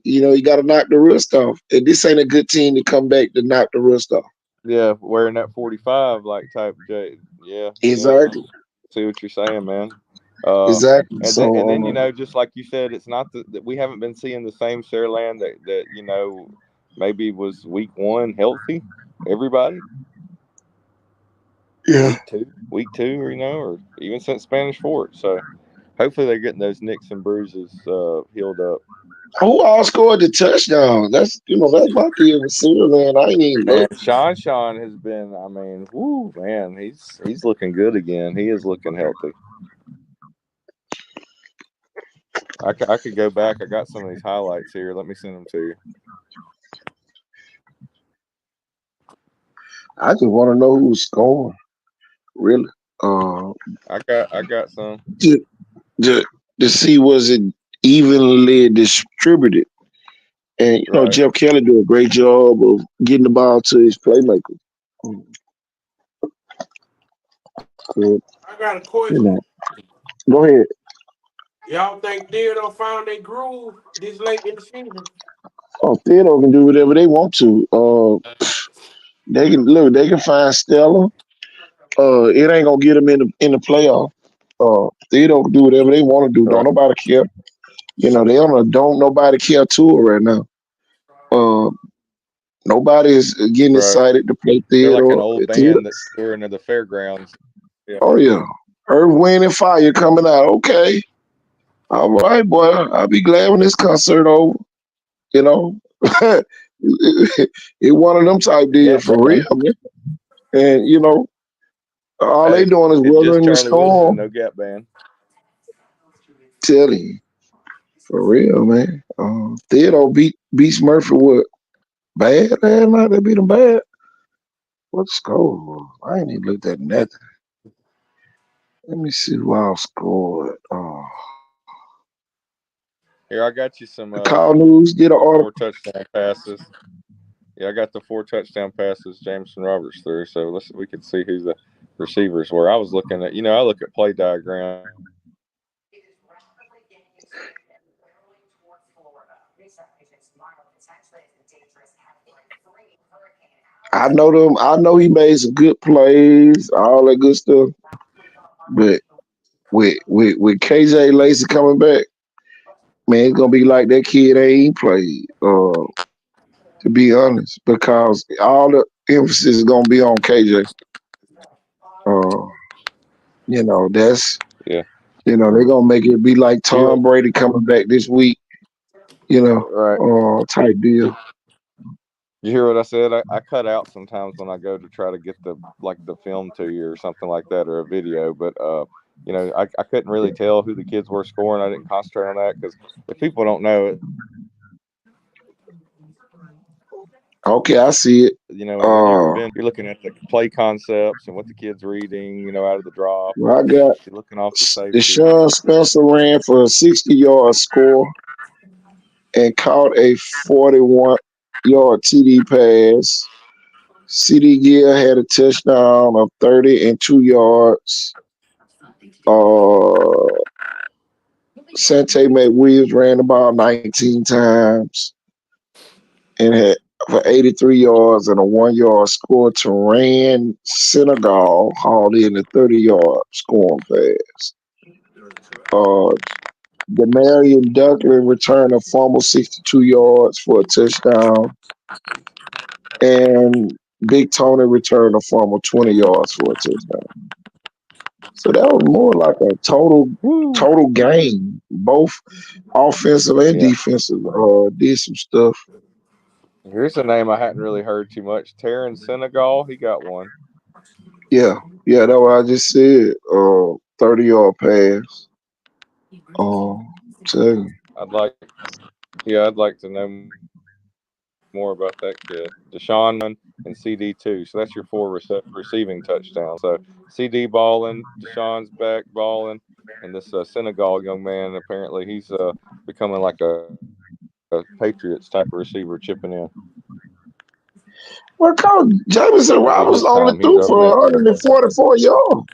you got to knock the rust off. And this ain't a good team to come back to knock the rust off. yeah, wearing that 45 like type J. Yeah, yeah. Exactly, See what you're saying, man. Uh, exactly. and then So just like you said, it's not that we haven't been seeing the same Saraland that maybe was week 1 healthy. Everybody yeah. week two, or even since Spanish Fort. So hopefully they're getting those nicks and bruises healed up. Who all scored the touchdown? That's my deal with Cedarland. I ain't even And look. Sean has been, I mean, whoo, man, he's looking good again. He is looking healthy. I could go back. I got some of these highlights here. Let me send them to you. I just want to know who's scoring. Really, I got some. to, to see was it evenly distributed, and Right. Jeff Kelly do a great job of getting the ball to his playmakers. So, I got a you question. know, go ahead. Y'all think Theodore found their groove this late in the season? Oh, Theodore can do whatever they want to. They can look. They can find Stella. It ain't gonna get them in the playoff. Theodore can do whatever they want to do. Don't Right. nobody care. They don't nobody care to it right now. Uh, Nobody is getting Right. excited to play They're like an Theodore. old Theodore. band that's touring to the fairgrounds. Yeah. Oh yeah, Earth, Wind, and Fire coming out. Okay, all right, boy. I'll be glad when this concert over. You know, it one of them type Yeah, deals for real, man. man. And all they Hey, doing is it's just weathering the Charlie Wilson, storm. no Gap Band. Telling you, for real, man. Theodore beats Murphy what bad last night? They beat him bad. What the score was? I ain't even looked at nothing. Let me see who all scored. Here, I got you some The Call News did an article. 4 touchdown passes. Yeah, I got the 4 touchdown passes Jameson Roberts threw. So we could see who the receivers were. I was looking at, I look at play diagram. I know them. I know he made some good plays, all that good stuff. But with KJ Lacey coming back, man, it's gonna be like that kid ain't played. To be honest, because all the emphasis is gonna be on KJ. Uh, that's Yeah. they're gonna make it be like You Tom Brady coming back this week. right. Type deal. You hear what I said? I cut out sometimes when I go to try to get the film to you or something like that, or a video. But I couldn't really tell who the kids were scoring. I didn't concentrate on that because if people don't know it, Okay, I see it. when you're looking at the play concepts and what the kids reading, out of the drop, or I got you're looking off the safety. Deshaun Spencer ran for a 60-yard score and caught a 41-yard TD pass. CD Gill had a touchdown of 30 and 2 yards. Sante McWilliams ran the ball 19 times and had for 83 yards and a 1-yard score. Turan Senegal hauled in a 30-yard scoring pass. Demarion Dunkley returned a fumble 62 yards for a touchdown. And Big Tony returned a fumble 20 yards for a touchdown. So that was more like a total game, both offensive and Yeah. defensive. Did some stuff. Here's a name I hadn't really heard too much. Terran Senegal, he got one. Yeah, that's what I just said. 30-yard pass. Tell you. I'd like to know more about that kid. Deshaun and CD too. So that's your 4 receiving touchdowns. So CD balling, Deshaun's back balling, and this Senegal young man apparently he's becoming like a Patriots type of receiver chipping in. Well, Coach Jameson Roberts This only time he's threw up for next. 144 yards.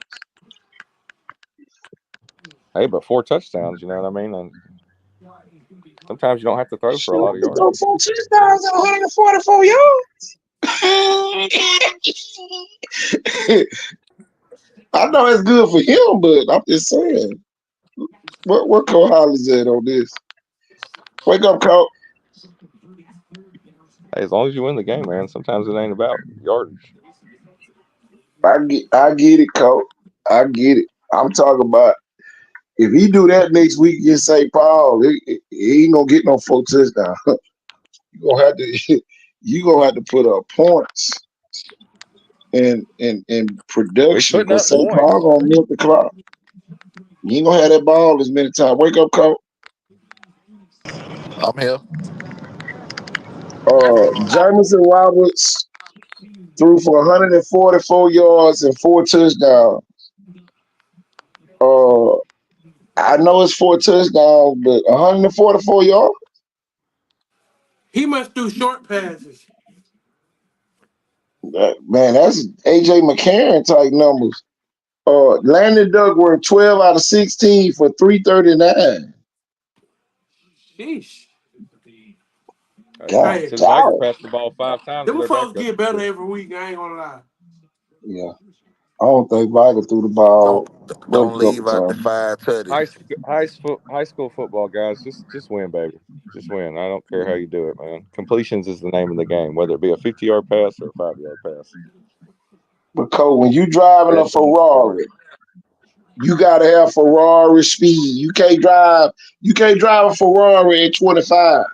Hey, but 4 touchdowns, you know what I mean? And sometimes you don't have to throw for a lot of He yards. threw 4 touchdowns and 144 yards. I know it's good for him, but I'm just saying. What Coach Hollis at on this? Wake up, Coach. Hey, as long as you win the game, man, sometimes it ain't about yardage. I get it, Coach. I get it. I'm talking about if he do that next week against St. Paul, he ain't gonna get no 4 touchdowns. You gonna have to put up points and production putting up because St. points. Paul gonna milk the clock. You ain't gonna have that ball as many times. Wake up, Coach. I'm here. Jamison Roberts threw for 144 yards and 4 touchdowns. I know it's 4 touchdowns, but 144 yards. He must do short passes. Man, that's AJ McCarron type numbers. Landon Duckworth 12 out of 16 for 339. Sheesh. God, Hey, Says Viger dog. passed the ball 5 times to them their folks backup. get better every week. I ain't gonna lie. Yeah, I don't think Viger threw the ball but a Don't couple leave out the times. 5 tutties. High school football, guys, just win, baby. Just win. I don't care how you do it, man. Completions is the name of the game, whether it be a 50-yard pass or a 5-yard pass. Because when you driving a Red zone scoring. Ferrari, you gotta have Ferrari speed. You can't drive a Ferrari at 25.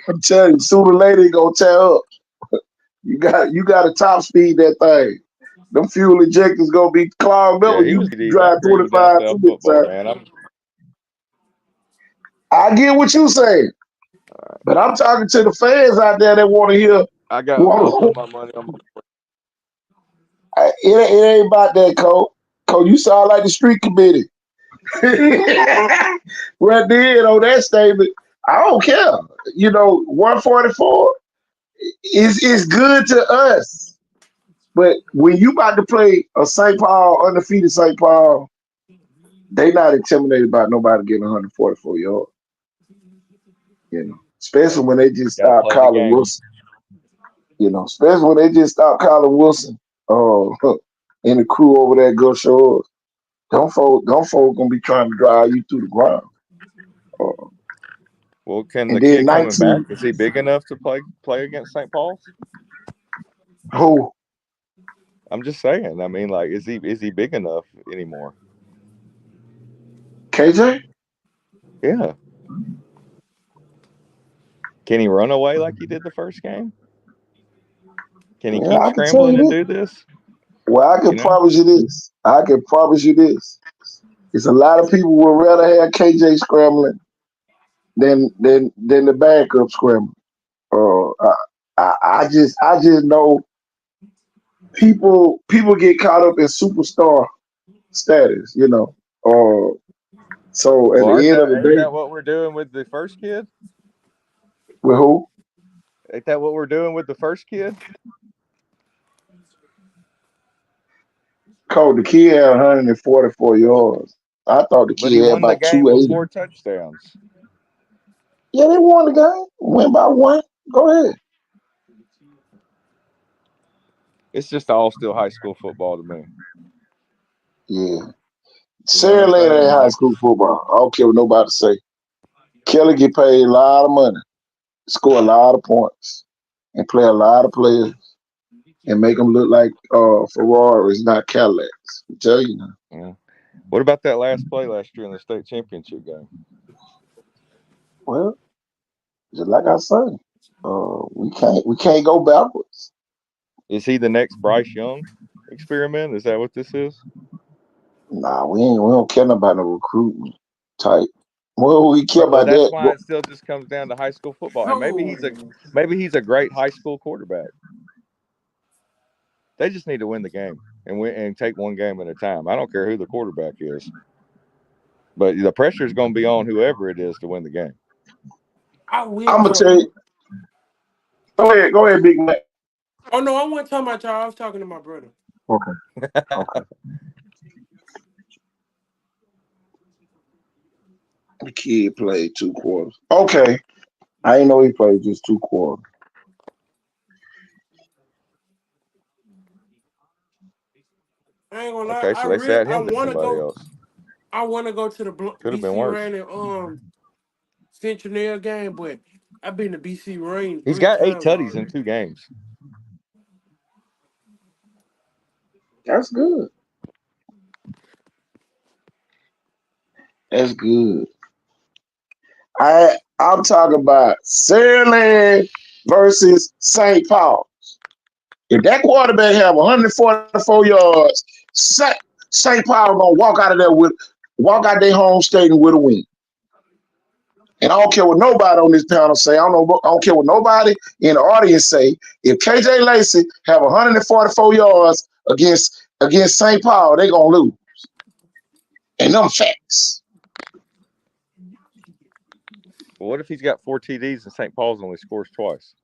I'm telling you, sooner or later it gonna tear up. You got to top speed that thing. Them fuel injectors gonna be clogged up Yeah, when he you was DD. I drive agree with 25 down too south football, many times. man. I get what you saying, but I'm talking to the fans out there that want to hear. I put my money on It ain't about that, Cole. Cole, you sound like the street committee. Right there on that statement. I don't care. 144 is good to us. But when you about to play a St. Paul, undefeated St. Paul, they not intimidated by nobody getting 144 yards. Especially when they just gotta stop play the Colin game. Wilson. Especially when they just stop Colin Wilson. And the crew over there go shores. Them folk gonna be trying to drive you through the ground. Well, can And the then kid coming 19. back? Is he big enough to play against St. Paul's? Who? I'm just saying. I mean, like, is he big enough anymore? KJ? Yeah. Can he run away like he did the first game? Can he Yeah, keep I can tell scrambling you and this. do this? Well, I can promise you this. It's a lot of people would rather have KJ scrambling than the backup scrambling. I just know people get caught up in superstar status, so at Well, the end of the ain't day, that what we're doing with the first kid? with who? Ain't that what we're doing with the first kid? Cole, the kid had 144 yards. I thought the But he kid had won the about game with 280. 4 touchdowns. Yeah, they won the game. Win by 1. Go ahead. It's just all still high school football to me. Yeah. Saying? Saraland ain't high school football. I don't care what nobody say. Kelly get paid a lot of money, score a lot of points, and play a lot of players. and make them look like Ferraris, not Cadillacs. I tell you now. Yeah. What about that last play last year in the state championship game? Well, just like I said, we can't go backwards. Is he the next Bryce Young experiment? Is that what this is? Nah, we don't care about no recruitment type. Well, we care Well, about that's that. why it still just comes down to high school football, and maybe he's a great high school quarterback. They just need to win the game and take one game at a time. I don't care who the quarterback is, but the pressure is going to be on whoever it is to win the game. I will I'm gonna tell tell you. Go ahead, Big Mac. Oh no, I wasn't talking about y'all. I was talking to my brother. Okay. Okay. The kid played 2 quarters. Okay. I didn't know he played just 2 quarters. I ain't gonna lie. Okay, so they sat I him to want to somebody go. else. I want to go to the Could have been BC worse. Rain and Centennial game, but I've been to BC Rain He's 3 got 8 times tutties in already. 2 games. That's good. That's good. I'm talking about Saraland versus St. Paul. If that quarterback have 144 yards, St. Paul gonna walk out their home stadium with a win. And I don't care what nobody on this panel say. I don't care what nobody in the audience say. If KJ Lacey have 144 yards against St. Paul, they gonna lose. And them facts. Well, what if he's got 4 TDs and St. Paul's only scores twice?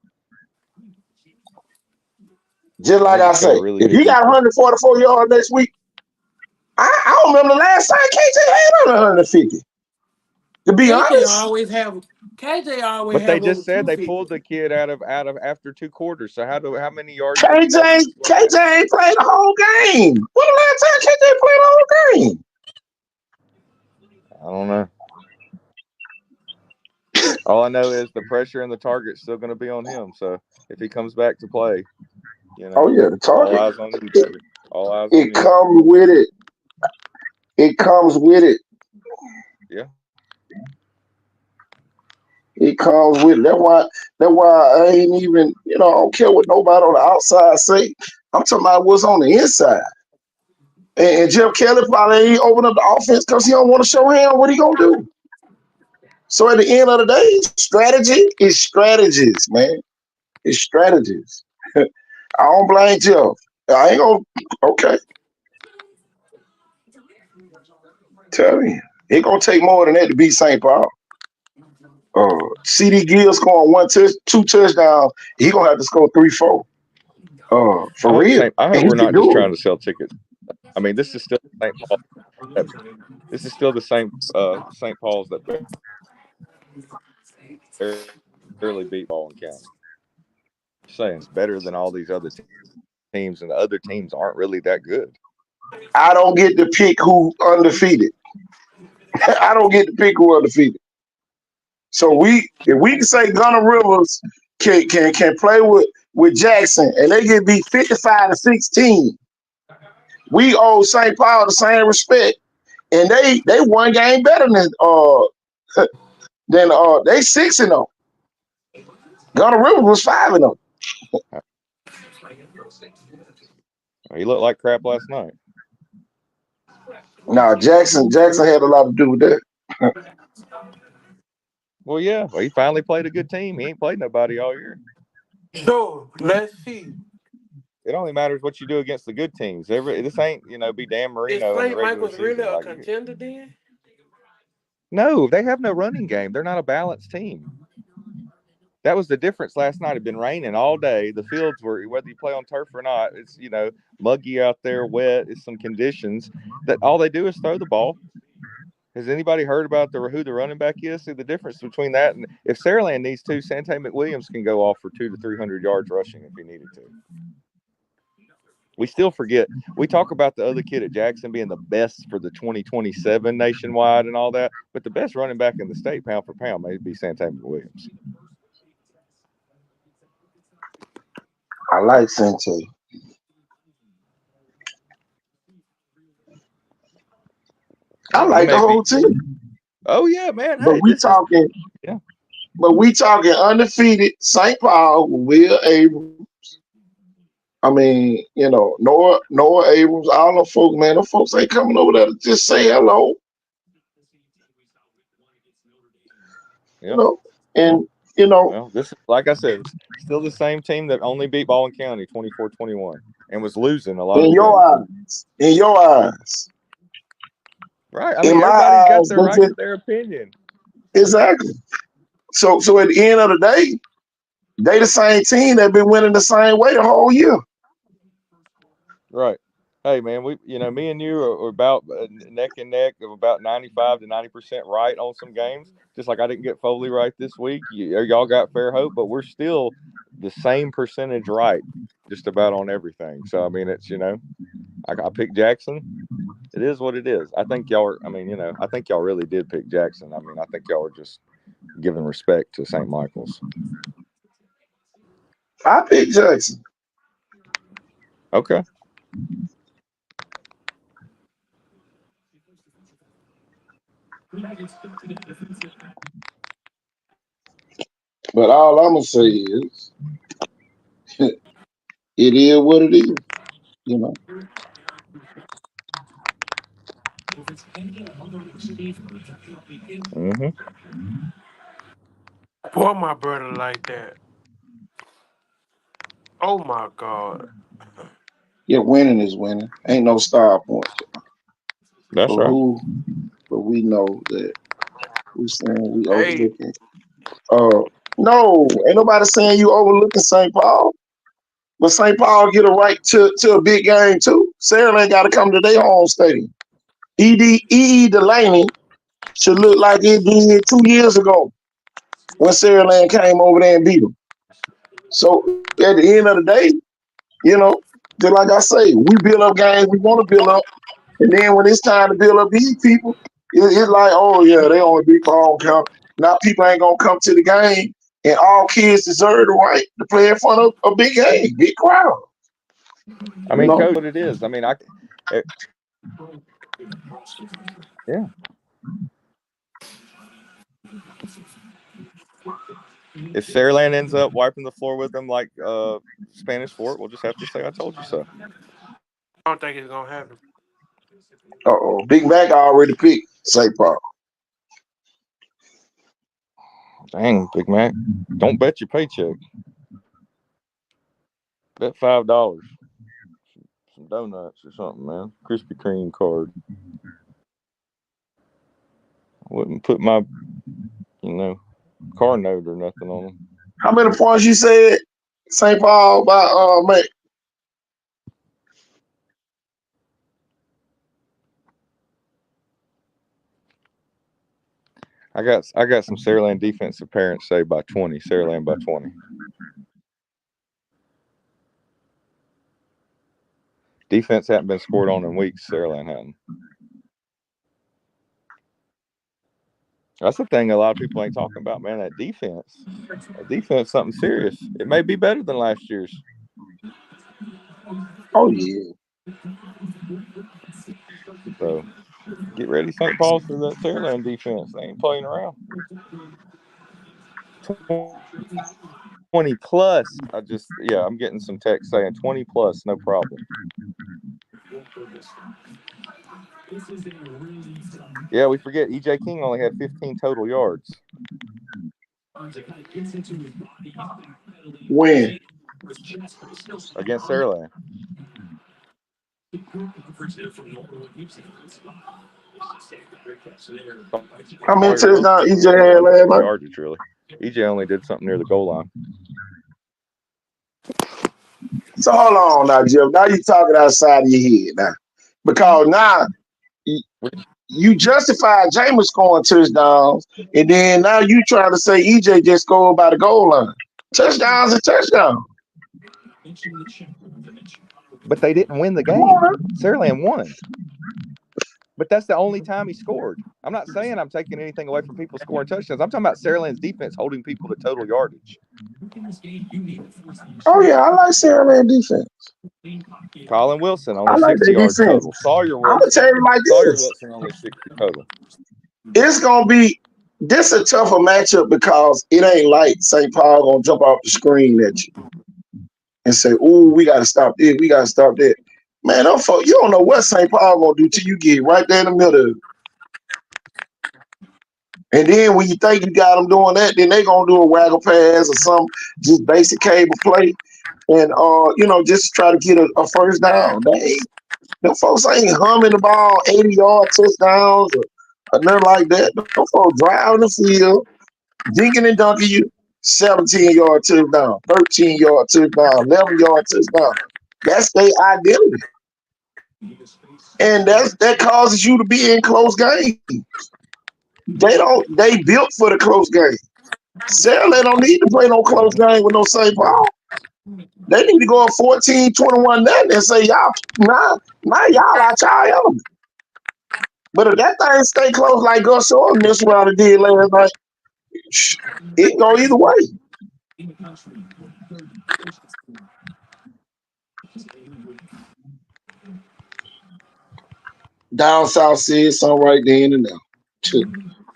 Just like I say, if he got 144 yards next week, I don't remember the last time KJ had under 150. To be honest, KJ always. But they have just over said they 250. pulled the kid out of after 2 quarters. So how many yards? KJ ain't played the whole game. When the last time KJ played the whole game? I don't know. All I know is the pressure and the target's still going to be on him. So if he comes back to play, Oh yeah, the target. All eyes on you, baby. All eyes on you. It comes with it. It comes with it. Yeah. It comes with it. That's why I ain't even, I don't care what nobody on the outside say. I'm talking about what's on the inside. And Jeff Kelly probably ain't open up the offense because he don't want to show him what he gonna do. So at the end of the day, strategy is strategies, man. It's strategies. I don't blame Jeff. I ain't gonna. Okay. Tell me, it gonna take more than that to beat St. Paul. CD Gill scoring 2 touchdowns. He gonna have to score 3, 4. For real. I hope we're not just trying to sell tickets. I mean, this is still St. Paul. This is still the same St. Paul's that barely beat Baldwin County. I'm saying it's better than all these other teams, and the other teams aren't really that good. I don't get to pick who undefeated. I don't get to pick who undefeated. So if we can say Gunner Rivers can play with Jackson and they get beat 55-16, we owe St. Paul the same respect. And they one game better than they 6-0. Gunner Rivers was 5-0. He looked like crap last night. No, Jackson had a lot to do with that. Well, yeah. Well, he finally played a good team. He ain't played nobody all year. So let's see. It only matters what you do against the good teams. This ain't be Dan Marino in the regular season. Really a contender then? No, they have no running game. They're not a balanced team. That was the difference last night. It had been raining all day. The fields were, whether you play on turf or not, it's muggy out there, wet. It's some conditions that all they do is throw the ball. Has anybody heard about who the running back is? See the difference between that and if Saraland needs to, Sante McWilliams can go off for 200 to 300 yards rushing if he needed to. We still forget. We talk about the other kid at Jackson being the best for the 2027 nationwide and all that, but the best running back in the state, pound for pound, may be Sante McWilliams. I like Sante. I We like the may whole be. team, Oh yeah, man. but Hey, we this is talking, yeah. undefeated St. Paul with Will Abrams. I mean, Noah Abrams, all them folks, man, them folks ain't coming over there to just say hello, you Yep. know. And you know, Well, this is like I said, it's still the same team that only beat Baldwin County 24-21 and was losing a lot of in the your games. eyes, Right. I in mean, my everybody's got eyes, the they right to just their opinion. exactly. So at the end of the day, they the same team that been winning the same way the whole year. Right. Hey, man, me and you are about neck and neck of about 95 to 90% right on some games. Just like I didn't get Foley right this week. Y'all got Fairhope, but we're still the same percentage right just about on everything. So, I mean, it's, I picked Jackson. It is what it is. I think y'all are, I think y'all really did pick Jackson. I mean, I think y'all were just giving respect to St. Michael's. I picked Jackson. Okay. But all I'm gonna say is, it is what it is. You know, Mm-hmm. Boy, my brother like that. Oh my God. yeah, winning is winning. Ain't no star point. That's But right. we know that we saying we Hey, overlooking. No, ain't nobody saying you overlooking St. Paul. But St. Paul get a right to a big game too. Saraland got to come to their home stadium. EE Delaney should look like it did 2 years ago when Saraland came over there and beat them. So at the end of the day, just like I say, we build up games we want to build up, and then when it's time to build up these people, it's like, oh yeah, they only beat Paul County. Now people ain't gonna come to the game, and all kids deserve the right to play in front of a big game, big crowd. I You mean, know, Coach, what it is. I mean, yeah. If Saraland ends up wiping the floor with them like Spanish Fort, we'll just have to say, I told you so. I don't think it's gonna happen. Big Mac already picked St. Paul. Dang, Big Mac. Don't bet your paycheck. Bet $5. Some donuts or something, man. Krispy Kreme card. I wouldn't put my, car note or nothing on them. How many points you said St. Paul by Mac? I got some Saraland defensive parents say by 20. Saraland by 20. Defense hadn't been scored on in weeks. Saraland hadn't. That's the thing a lot of people ain't talking about, man. That defense is something serious. It may be better than last year's. Oh yeah. So get ready, St. Paul, for that Saraland defense. They ain't playing around. 20 plus. I'm getting some text saying 20 plus, no problem. Yeah, we forget EJ King only had 15 total yards. When? Against Saraland. How many All you're supposed touchdowns to EJ score had on last night? yardage, really. EJ only did something near the goal line. So hold on now, Jeff. Now you talking outside of your head now. Because now you justify Jameis scoring touchdowns, and then now you trying to say EJ just scored by the goal line. Touchdowns and touchdowns. But they didn't win the game. Saraland won. But that's the only time he scored. I'm not saying I'm taking anything away from people scoring touchdowns. I'm talking about Saraland's defense holding people to total yardage. Oh yeah, I like Sarah defense. Colin Wilson, I only like 60 their yards defense. total. Sawyer I'm gonna tell Wilson. you like Sawyer this. Wilson, only 60 total. It's gonna be this a tougher matchup because it ain't like St. Paul gonna jump off the screen at you and say, "Ooh, we gotta stop this, we gotta stop that." Man, them folks, you don't know what St. Paul gonna do till you get right there in the middle of it. And then when you think you got them doing that, then they gonna do a waggle pass or some just basic cable play, and just try to get a first down. Them folks ain't humming the ball 80-yard touchdowns or nothing like that. Them folks driving the field, dinking and dunking you, 17-yard touchdown, 13-yard touchdown, 11-yard touchdown. That's their identity, and that causes you to be in close games. They built for the close game. Sarah, they don't need to play no close game with no St. Paul. They need to go up 14-21 nothing and say, y'all, now y'all out y'all element. But if that thing stay close like Gus Short messed around and did last night, it can go either way. Down south said something right there in and now.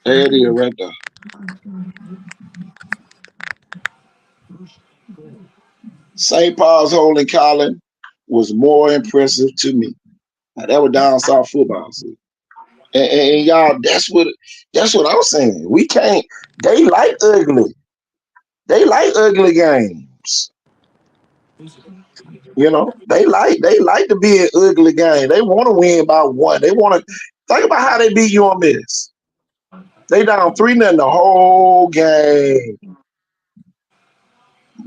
There it is right there. St. Paul's holding Colin was more impressive to me. Now, that was down south football. See. And y'all, that's what I'm saying. We can't. They like ugly. They like ugly games. They like to be an ugly game. They want to win by one. They want to think about how they beat UMS. They down 3-0 the whole game.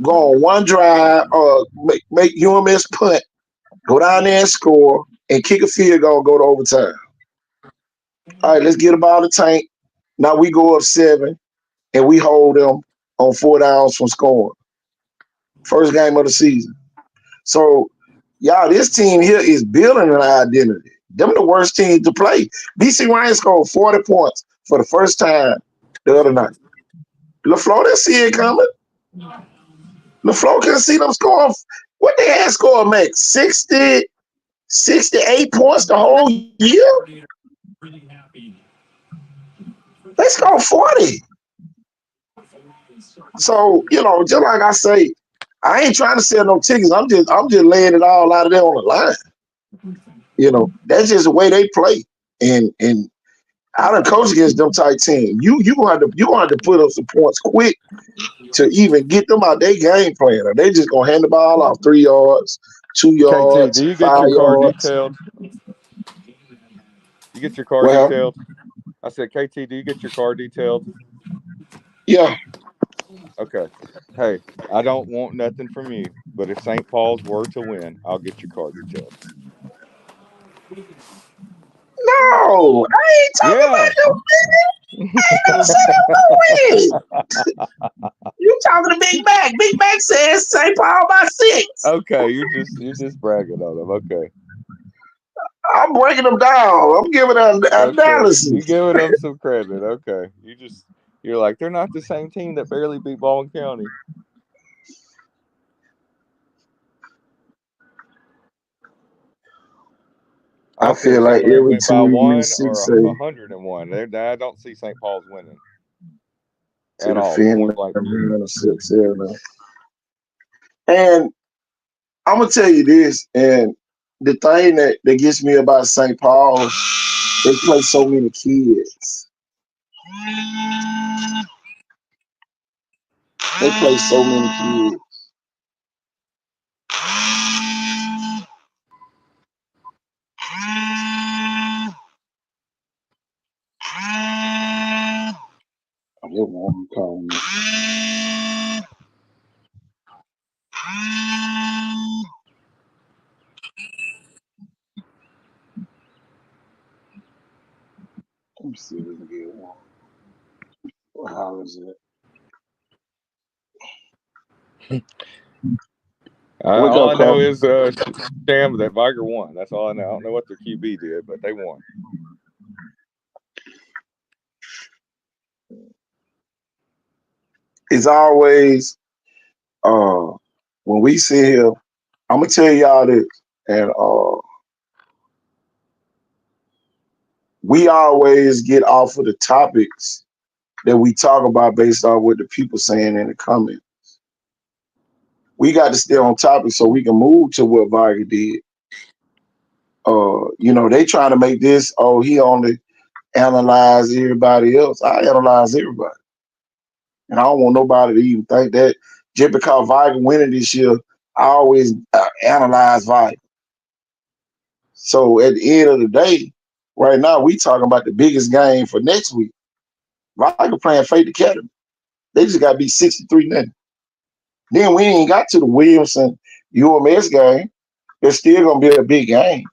Go on one drive, make UMS punt, go down there and score, and kick a field goal, go to overtime. All right, let's get about the tank. Now we go up 7, and we hold them on 4 downs from scoring. First game of the season. So, y'all, this team here is building an identity. Them the worst team to play. BC Ryan scored 40 points for the first time the other night. LaFleur didn't see it coming. LaFleur couldn't see them score. What they had scored, Max? 60, 68 points the whole year? They scored 40. So, just like I say, I ain't trying to sell no tickets. I'm just laying it all out of there on the line. That's just the way they play. And I done coach against them tight teams. You gonna have to put up some points quick to even get them out their game plan. Or they just gonna hand the ball off 3 yards, 2 KT, yards, do you get 5 your car yards. detailed? You get your car Well, detailed? I said, KT, do you get your car detailed? yeah. Okay. Hey, I don't want nothing from you, but if St. Paul's were to win, I'll get your car detailed. No, I ain't talking Yeah. about no nigga. I ain't never said that no win. You talking to Big Mac. Big Mac says St. Paul by 6. Okay, you're just bragging on them. Okay. I'm breaking them down. I'm giving them analysis. You giving them some credit. Okay. You're like, they're not the same team that barely beat Baldwin County. I feel like every went by 1 team or 101. I don't see St. Paul's winning at all. Point blank. And I'm gonna tell you this, and the thing that gets me about St. Paul, they play so many kids. They play so many kids. I just want to call me. Let me see if we can get one. How is it? All I know is Sham that Viger won. That's all I know. I don't know what their QB did, but they won. It's always uh, when we sit here, I'm gonna tell y'all this, and we always get off of the topics that we talk about based on what the people saying in the comments. We got to stay on topic so we can move to what Vargas did. They trying to make this, oh, he only analyze everybody else. I analyze everybody. And I don't want nobody to even think that just because Vargas winning this year, I always analyze Vargas. So at the end of the day, right now we talking about the biggest game for next week. Vargas playing Faith Academy. They just got to be 63-0. Then we ain't got to the Williamson UMS game. It's still gonna be a big game.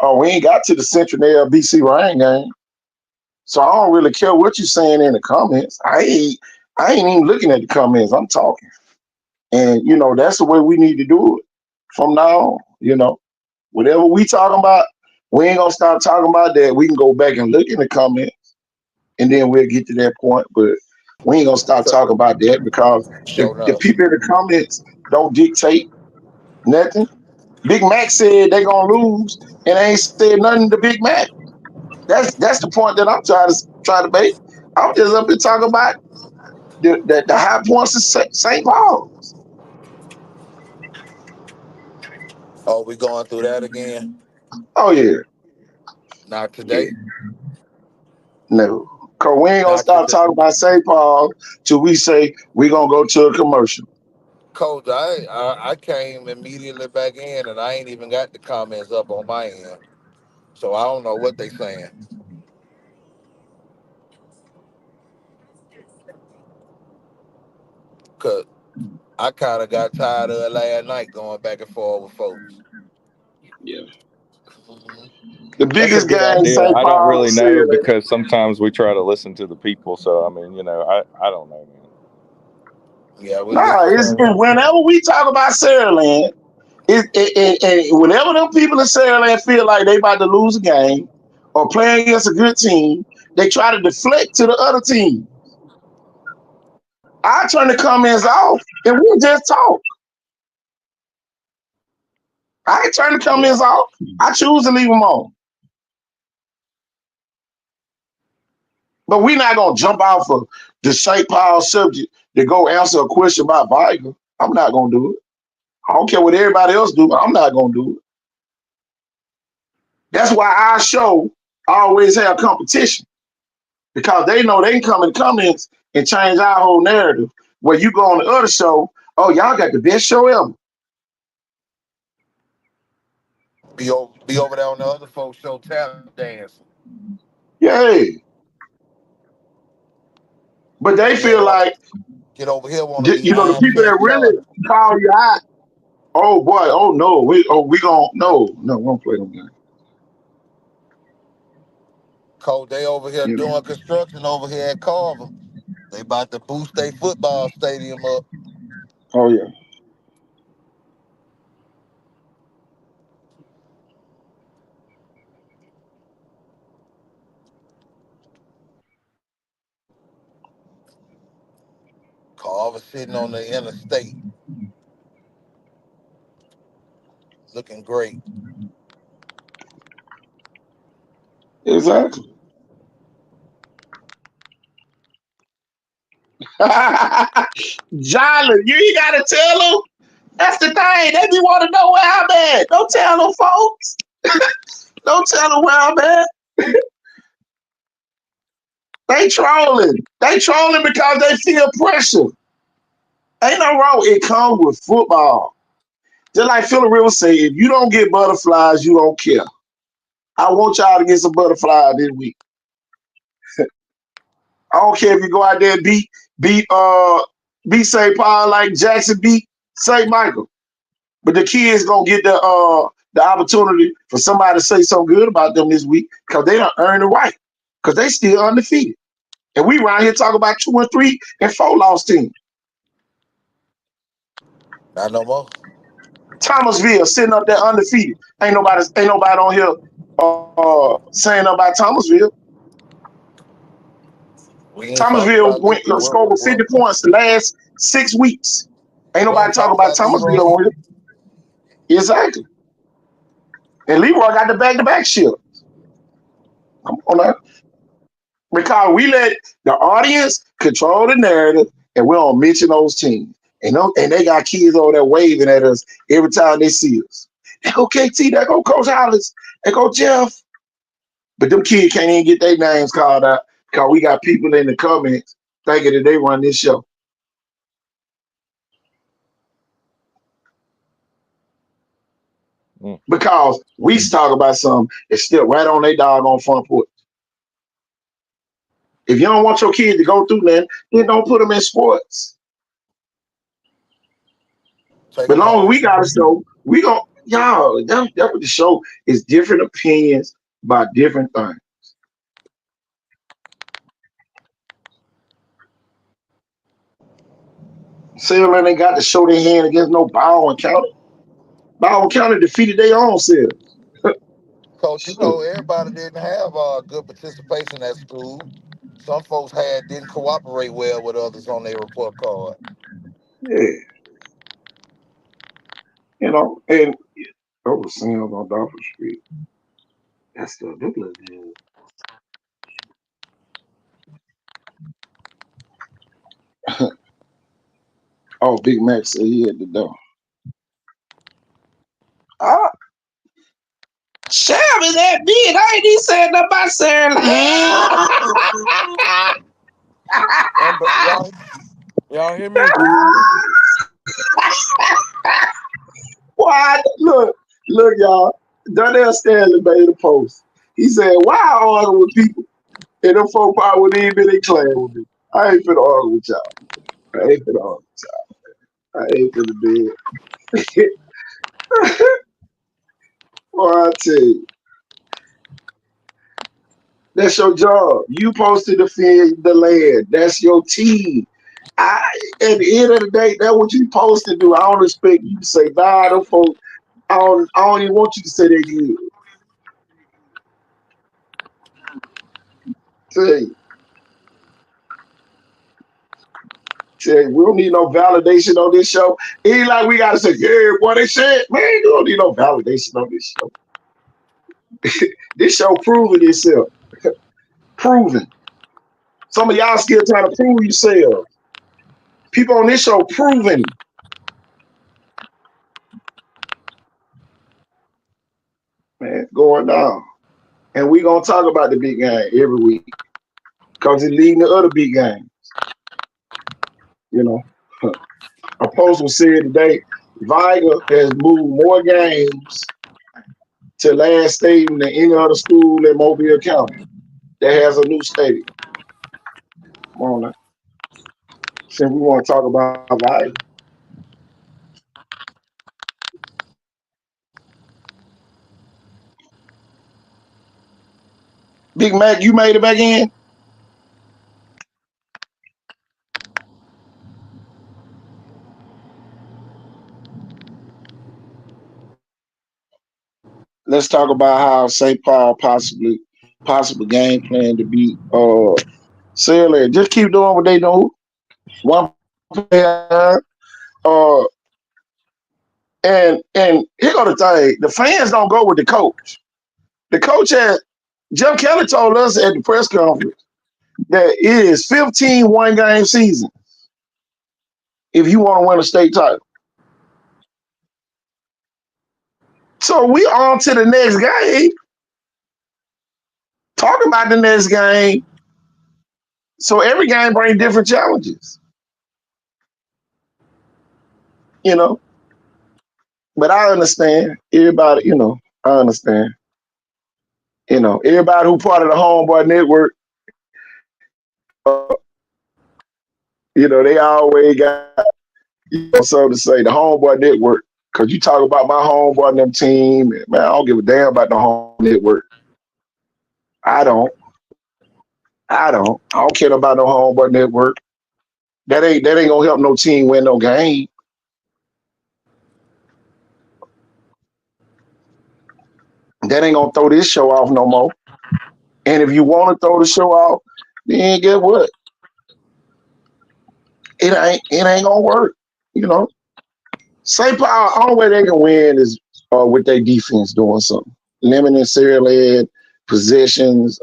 Oh, we ain't got to the Central Air BC Ryan game. So I don't really care what you're saying in the comments. I ain't even looking at the comments. I'm talking. And that's the way we need to do it from now on. Whatever we talking about, we ain't gonna stop talking about that. We can go back and look in the comments and then we'll get to that point. But we ain't gonna stop talking about that because the, Show the enough. people in the comments don't dictate nothing. Big Mac said they gonna lose and they ain't said nothing to Big Mac. That's the point that I'm trying to make. I'm just up here talking about the high points of St. Paul. Oh, we going through that again? Oh yeah, Not yeah. today. No, cause we ain't gonna Not stop today. talking about St. Paul till we say we gonna go to a commercial. Coach, I came immediately back in and I ain't even got the comments up on my end. So I don't know what they saying. Cause I kind of got tired of it last night going back and forth with folks. Yeah. Mhm. The That's a biggest good game idea. St. I don't Paul really said. know because sometimes we try to listen to the people. So I mean, I don't know, man. Yeah, we Nah, listen it's to whenever we talk about Saraland, whenever them people in Saraland feel like they about to lose a game or playing against a good team, they try to deflect to the other team. I turn the comments off and we just talk. I can turn the Yeah. comments off. I choose to leave them on. But we're not gonna jump off of the St. Paul subject to go answer a question about Viger. I'm not gonna do it. I don't care what everybody else do, but I'm not gonna do it. That's why our show always have competition because they know they can come in the comments and change our whole narrative. Where you go on the other show, oh y'all got the best show ever. be over there on the other folks show tap dancing. Yay. But they And then feel like get over here want to be the people that mindset really Charlie. call you out. Oh boy, oh no, we gonna no, we don't play them games. Coach, they over here You know. doing construction over here at Carver. They about to boost their football stadium up. Oh yeah. Carver sitting on the interstate, looking great. Exactly. Jolly, you ain't gotta tell them. That's the thing. They be want to know where I'm at. Don't tell them, folks. Don't tell them where I'm at. They trolling. They trolling because they feel pressure. Ain't no wrong. It comes with football. Just like Phillip Rivers say, if you don't get butterflies, you don't care. I want y'all to get some butterflies this week. I don't care if you go out there and beat St. Paul like Jackson beat St. Michael. But the kids gonna get the opportunity for somebody to say something good about them this week because they don't earn the right. Because they still undefeated. And we around here talking about 2 and 3 and 4 lost teams. Not no more. Thomasville sitting up there undefeated. Ain't nobody on here saying nothing about Thomasville. We ain't talking Thomasville about went them. scored 50 points the last 6 weeks. Ain't We don't nobody talk talking about about Thomas Leroy. Bill. Exactly. And Leroy got the back-to-back shit. Come on now. Because we let the audience control the narrative and we don't mention those teams. And they got kids over there waving at us every time they see us. They go KT, they go Coach Hollis, they go Jeff. But them kids can't even get their names called out because we got people in the comments thinking that they run this show. Because we talk about something that's still right on their doggone front porch. If you don't want your kids to go through that, then don't put them in sports. Take But them long as home. we got a show, we gon' y'all. That's what the show is. Different opinions about different things. Saleland ain't got to show their hand against no Baldwin County. Baldwin County defeated their own self. Coach, you know, everybody didn't have good participation at school. Some folks didn't cooperate well with others on their report card. Yeah, and was Sam's on Dolphin Street. That's still good. Oh, Big Mac said he had the door. Sham is that big. I ain't even said nothing about Sarah. Y'all hear me? Why? Look, y'all. Donnell Stanley made a post. He said, "Why I argue with people?" And them folk probably wouldn't even been in class with me. I ain't finna argue with y'all. I ain't finna do it. Boy, I tell you, that's your job. You supposed to defend the land. That's your team. At the end of the day, that's what you supposed to do. I don't expect you to say, nah, them folks, I don't even want you to say they good. Tell you, we don't need no validation on this show. It ain't like we gotta say, yeah, boy, they said, man, you don't need no validation on this show. This show proving itself. Proving. Some of y'all still trying to prove yourselves. People on this show proving. Man, going down. And we gonna talk about the big game every week. Because it's leading to other big games. A post was said today, Viger has moved more games to last stadium than any other school in Mobile County that has a new stadium. Come on now. Since we want to talk about Viger. Big Mac, you made it back in? Let's talk about how St. Paul possible game plan to beat Sailor. Just keep doing what they do. One player, and here go the thing. The fans don't go with the coach. The coach Jeff Kelly told us at the press conference that it is 15 one-game season if you want to win a state title. So we on to the next game. Talk about the next game. So every game brings different challenges. But I understand. Everybody, I understand. Everybody who part of the Homeboy Network, they always got something to say. The Homeboy Network, because you talk about my homeboy and them team, man, I don't give a damn about the Home Network. I don't care about no Homeboy Network. That ain't gonna help no team win no game. That ain't gonna throw this show off no more. And if you want to throw the show off, then get what? It ain't gonna work. St. Paul, only way they can win is with their defense doing something, limiting serial ed possessions,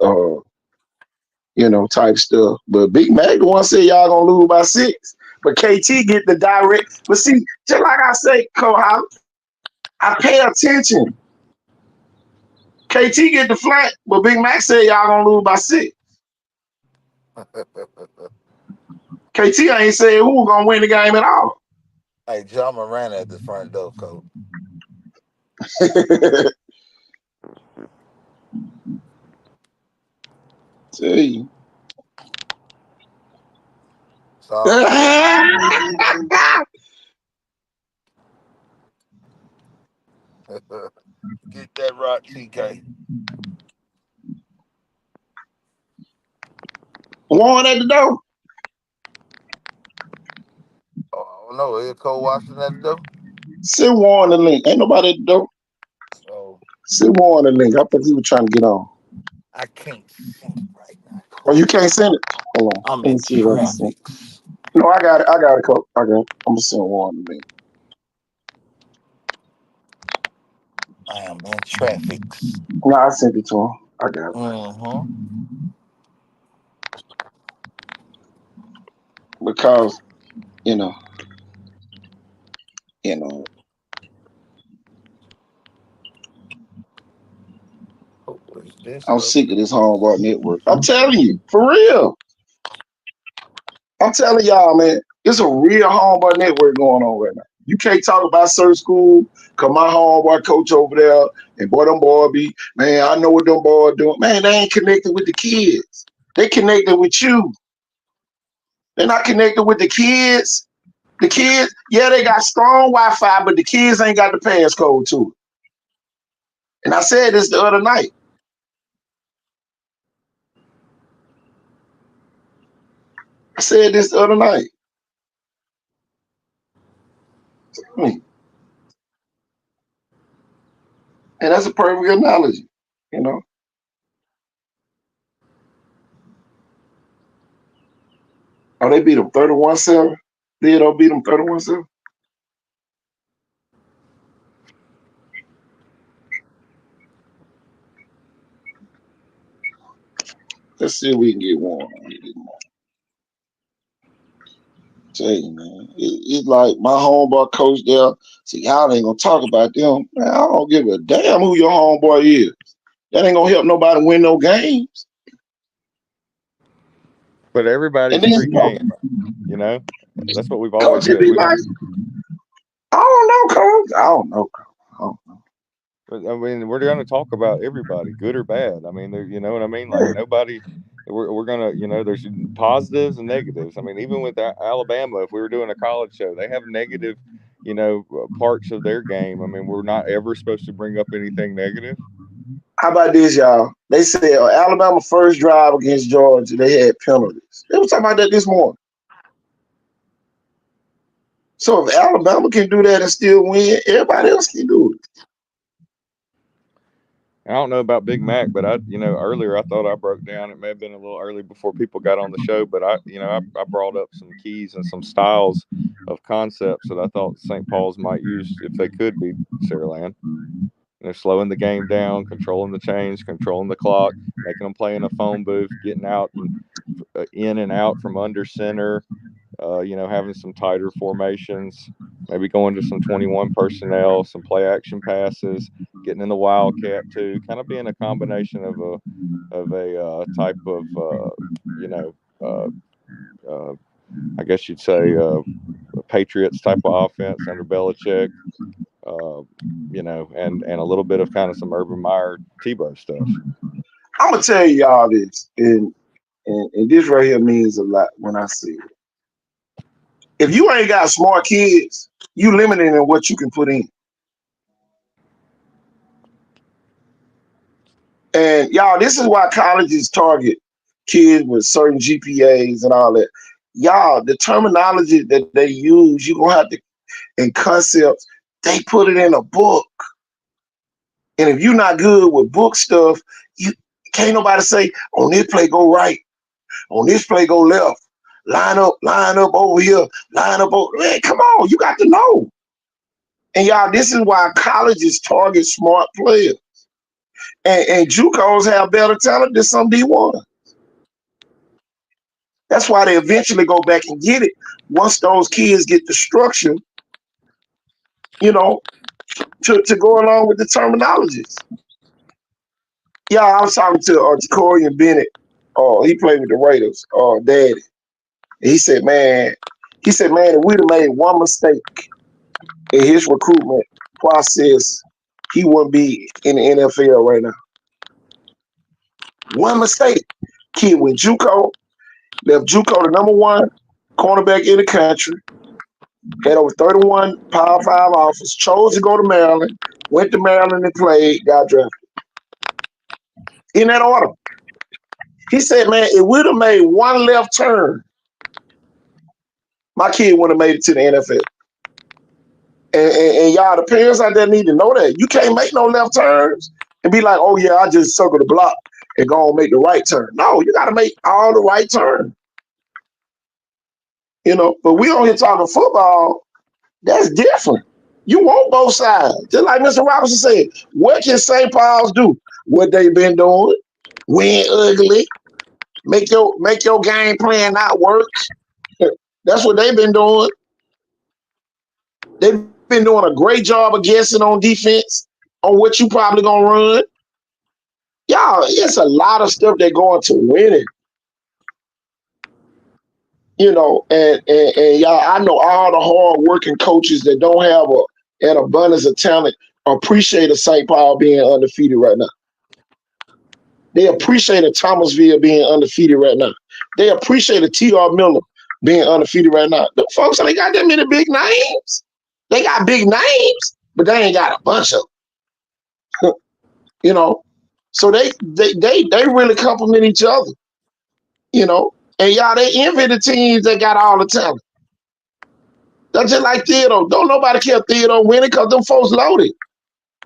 type stuff. But Big Mac, the one said y'all gonna lose by 6. But KT get the direct. But see, just like I say, Cole, I pay attention. KT get the flat, but Big Mac said y'all gonna lose by 6. KT ain't saying who gonna win the game at all. Hey, John Moran at the front door, coach. Tell you. Sorry. Get that right, TK. Warren at the door. Oh, I don't know. Is Cole Washington at the door? Send Warren the link. Ain't nobody at the door. Oh, Send Warren the link. I think he was trying to get on. I can't send it right now. Oh, you can't send it? Hold on. I'm Let me in see if I can send traffic. it. No, I got it. I got it, Coach. I got it. I'm gonna send Warren the link. I am in traffic. No, I sent it to him. I got it. Mm-hmm. Because, you know, Oh, what is this? I'm sick of this homeboy network. I'm telling you, for real. I'm telling y'all, man, it's a real homeboy network going on right now. You can't talk about certain school, cause my homeboy coach over there, and boy, them boy be, man, I know what them boys doing. Man, they ain't connected with the kids. They connected with you. They're not connected with the kids. The kids, yeah, they got strong Wi-Fi, but the kids ain't got the passcode to it. And I said this the other night. And that's a perfect analogy, you know. Oh, they beat them 31-7. Theodore beat them 31-7. Let's see if we can get one. Tell you, man, it's like my homeboy coach there. See, y'all ain't gonna talk about them. Man, I don't give a damn who your homeboy is. That ain't gonna help nobody win no games. But everybody's And then pre-game, you know. That's what we've always coach would said. be We don't. like, I don't know, coach. I don't know. But, I mean, we're going to talk about everybody, good or bad. I mean, you know what I mean? Like nobody. We're gonna, you know, there's positives and negatives. I mean, even with Alabama, if we were doing a college show, they have negative, you know, parts of their game. I mean, we're not ever supposed to bring up anything negative. How about this, y'all? They said Alabama first drive against Georgia, they had penalties. They were talking about that this morning. So if Alabama can do that and still win, everybody else can do it. I don't know about Big Mac, but earlier I thought I broke down. It may have been a little early before people got on the show, but I brought up some keys and some styles of concepts that I thought St. Paul's might use if they could beat Saraland. They're slowing the game down, controlling the chains, controlling the clock, making them play in a phone booth, getting out and in and out from under center, having some tighter formations, maybe going to some 21 personnel, some play action passes, getting in the wildcat too, kind of being a combination of a type of, I guess you'd say Patriots type of offense under Belichick. And a little bit of kind of some Urban Meyer Tebow stuff. I'm gonna tell y'all this, and this right here means a lot when I see it. If you ain't got smart kids, you limited in what you can put in. And y'all, this is why colleges target kids with certain GPAs and all that. Y'all, the terminology that they use, you're gonna have to, and concepts, they put it in a book. And if you're not good with book stuff, you can't nobody say, on this play go right, on this play go left, line up over here, line up over. Man, come on, you got to know. And y'all, this is why colleges target smart players. And JUCOs have better talent than some D1. That's why they eventually go back and get it once those kids get the structure, you know, to go along with the terminologies. Yeah, I was talking to Jacorian Bennett. He played with the Raiders, daddy. And he said, man, if we'd have made one mistake in his recruitment process, he wouldn't be in the NFL right now. One mistake. Kid went JUCO, left JUCO the number one cornerback in the country, had over 31 Power 5 offers, chose to go to Maryland, went to Maryland and played, got drafted. In that order. He said, man, if we'd have made one left turn, my kid would have made it to the NFL. And y'all, the parents out there need to know that. You can't make no left turns and be like, oh, yeah, I just circle the block and go and make the right turn. No, you got to make all the right turns. You know, but we on here talking football. That's different. You want both sides. Just like Mr. Robinson said, what can St. Paul's do? What they been doing? Win ugly. Make your game plan not work. That's what they've been doing. They've been doing a great job of guessing on defense on what you probably gonna run. Y'all, it's a lot of stuff that go into winning. You know, and y'all, I know all the hard-working coaches that don't have an abundance of talent appreciate a St. Paul being undefeated right now. They appreciate a Thomasville being undefeated right now. They appreciate a T.R. Miller being undefeated right now. The folks, they got that many big names. They got big names, but they ain't got a bunch of them. You know, so they really complement each other. You know, and y'all, they envy the teams that got all the talent. That's just like Theodore. Don't nobody care if Theodore winning because them folks loaded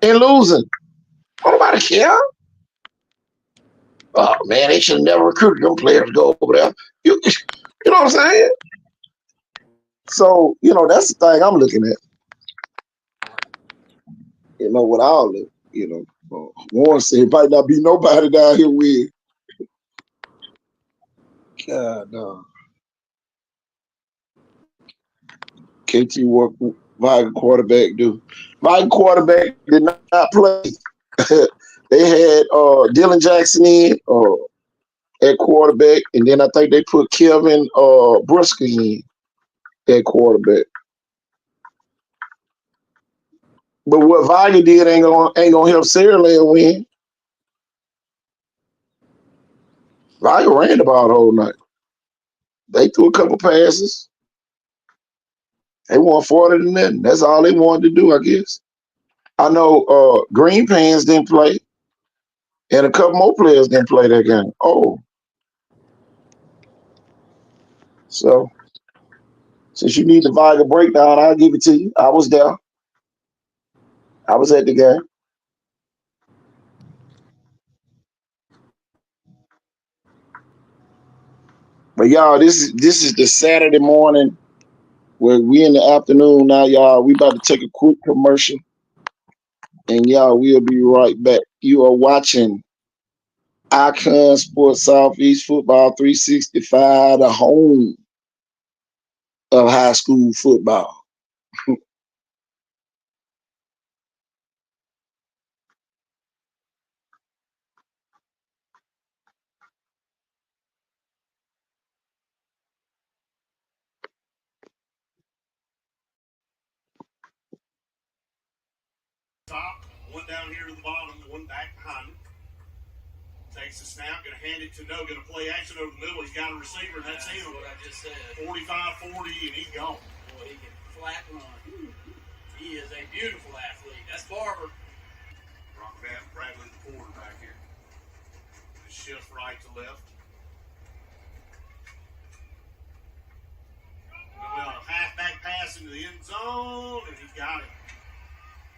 and losing. Don't nobody care. Oh man, they should have never recruited them players to go over there. You know what I'm saying? So, you know, that's the thing I'm looking at. You know, with all of it, you know, Warren said it might not be nobody down here with. God, no. KT work Viking quarterback do. Viking quarterback did not play. They had Dylan Jackson in at quarterback, and then I think they put Kevin Brisker in at quarterback. But what Viking did ain't gonna help Saraland win. Viking ran the ball the whole night. They threw a couple passes. They won 40 to nothing. That's all they wanted to do, I guess. I know Green Pants didn't play, and a couple more players didn't play that game. Oh. So, since you need the Viking breakdown, I'll give it to you. I was there. I was at the game. But y'all, this is the Saturday morning where we in the afternoon now, y'all. We about to take a quick commercial. And y'all, we'll be right back. You are watching Icon Sports Southeast Football 365, the home of high school football. Top, one down here to the bottom, one back behind him. Takes the snap, gonna hand it to No, gonna play action over the middle. He's got a receiver, and that's him. What I just said. 45-40, and he's gone. Boy, he can flat run. He is a beautiful athlete. That's Barber. Bradley, the quarterback here. Just shift right to left. Well, a halfback pass into the end zone, and he got it.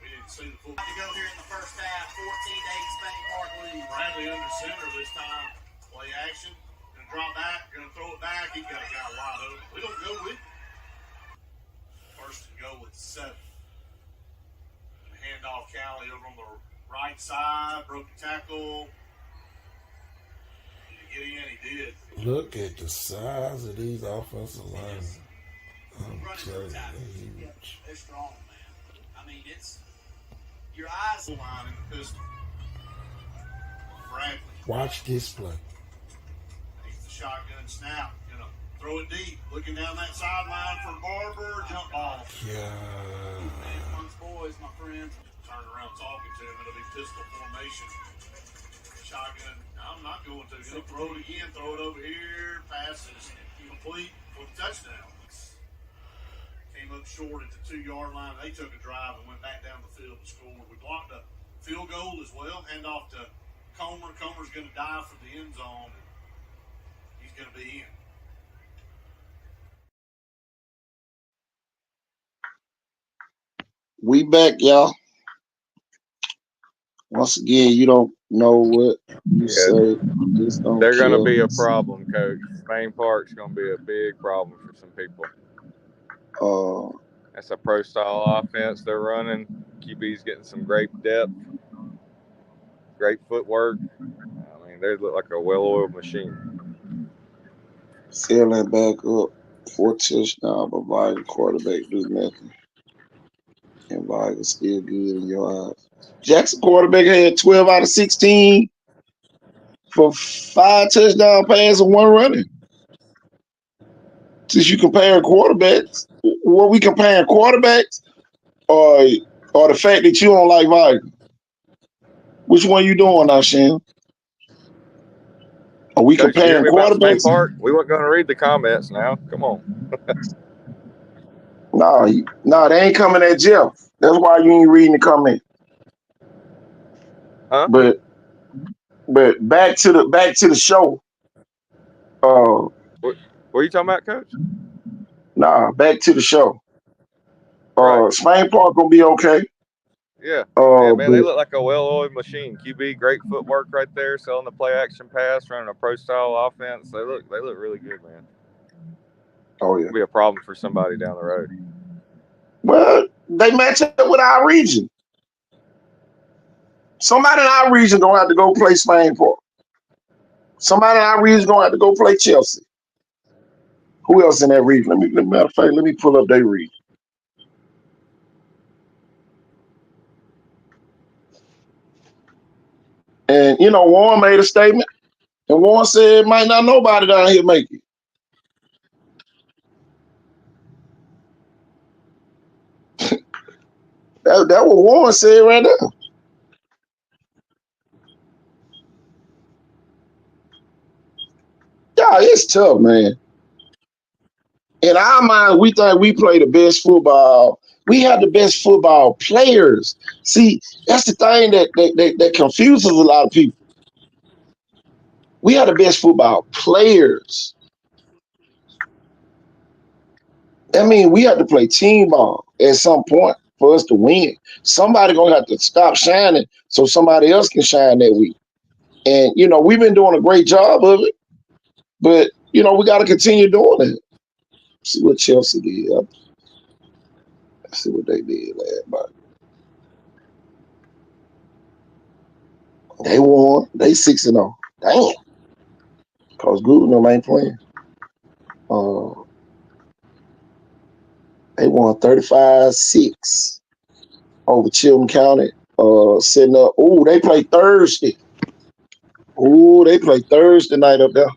We didn't see the full. To go here in the first half, 14-8 Spain Park lead. Bradley under center this time. Play action. Gonna drop back. Gonna throw it back. He's got a guy wide open. We don't go with. First and go with 7. handoff Cali over on the right side, broke the tackle. Did he get in? He did. Look at the size of these offensive linemen. I'm telling you, they're huge. They're strong, man. I mean, it's your eyes line in the pistol. Bradley. Watch this play. He's the shotgun snap. Gonna throw it deep. Looking down that sideline for Barber. Jump ball. Yeah. Man amongst boys, my friend. Turn around talking to him. It'll be pistol formation. Shotgun. I'm not going to. He'll throw it again. Throw it over here. Passes complete for the touchdown. Came up short at the 2-yard line. They took a drive and went back down the field and scored. We blocked a field goal as well. Hand off to Comer. Comer's going to dive for the end zone. He's going to be in. We back, y'all. Once again, you don't know what you say. Just don't They're going to be a care. problem, Coach. Spain Park's going to be a big problem for some people. That's a pro-style offense they're running. QB's getting some great depth, great footwork. I mean, they look like a well-oiled machine. Sailing back up, 4 touchdowns, but Viking quarterback do nothing. And Viking still good in your eyes. Jackson quarterback had 12 out of 16 for 5 touchdown passes and 1 running. Since you compare quarterbacks, what we comparing quarterbacks or the fact that you don't like Viking? Which one you doing now, Shan? Are we Coach, you hear comparing me about Spain quarterbacks? Park? We weren't going to read the comments now. Come on. No, they ain't coming at Jeff. That's why you ain't reading the comment. Huh? But back to the show. What are you talking about, Coach? Back to the show. Right. Spain Park gonna be okay. Yeah, man, they but look like a well-oiled machine. QB, great footwork right there, selling the play-action pass, running a pro-style offense. They look really good, man. oh yeah. It'll be a problem for somebody down the road. Well, they match up with our region. Somebody in our region gonna have to go play Spain Park. Somebody in our region gonna have to go play Chelsea. Who else in that region? Matter of fact, let me pull up their region. And Warren made a statement, and Warren said might not nobody down here make it. That what Warren said right now. Yeah, it's tough, man. In our mind, we think we play the best football. We have the best football players. See, that's the thing that confuses a lot of people. We have the best football players. That means we have to play team ball at some point for us to win. Somebody gonna have to stop shining so somebody else can shine that week. And we've been doing a great job of it, but we got to continue doing it. See what Chelsea did. Let's see what they did last night. They won. They 6-0. Damn. Cause Goodman ain't playing. They won 35-6 over Chilton County. Setting up. Oh, they play Thursday. Oh, they play Thursday night up there.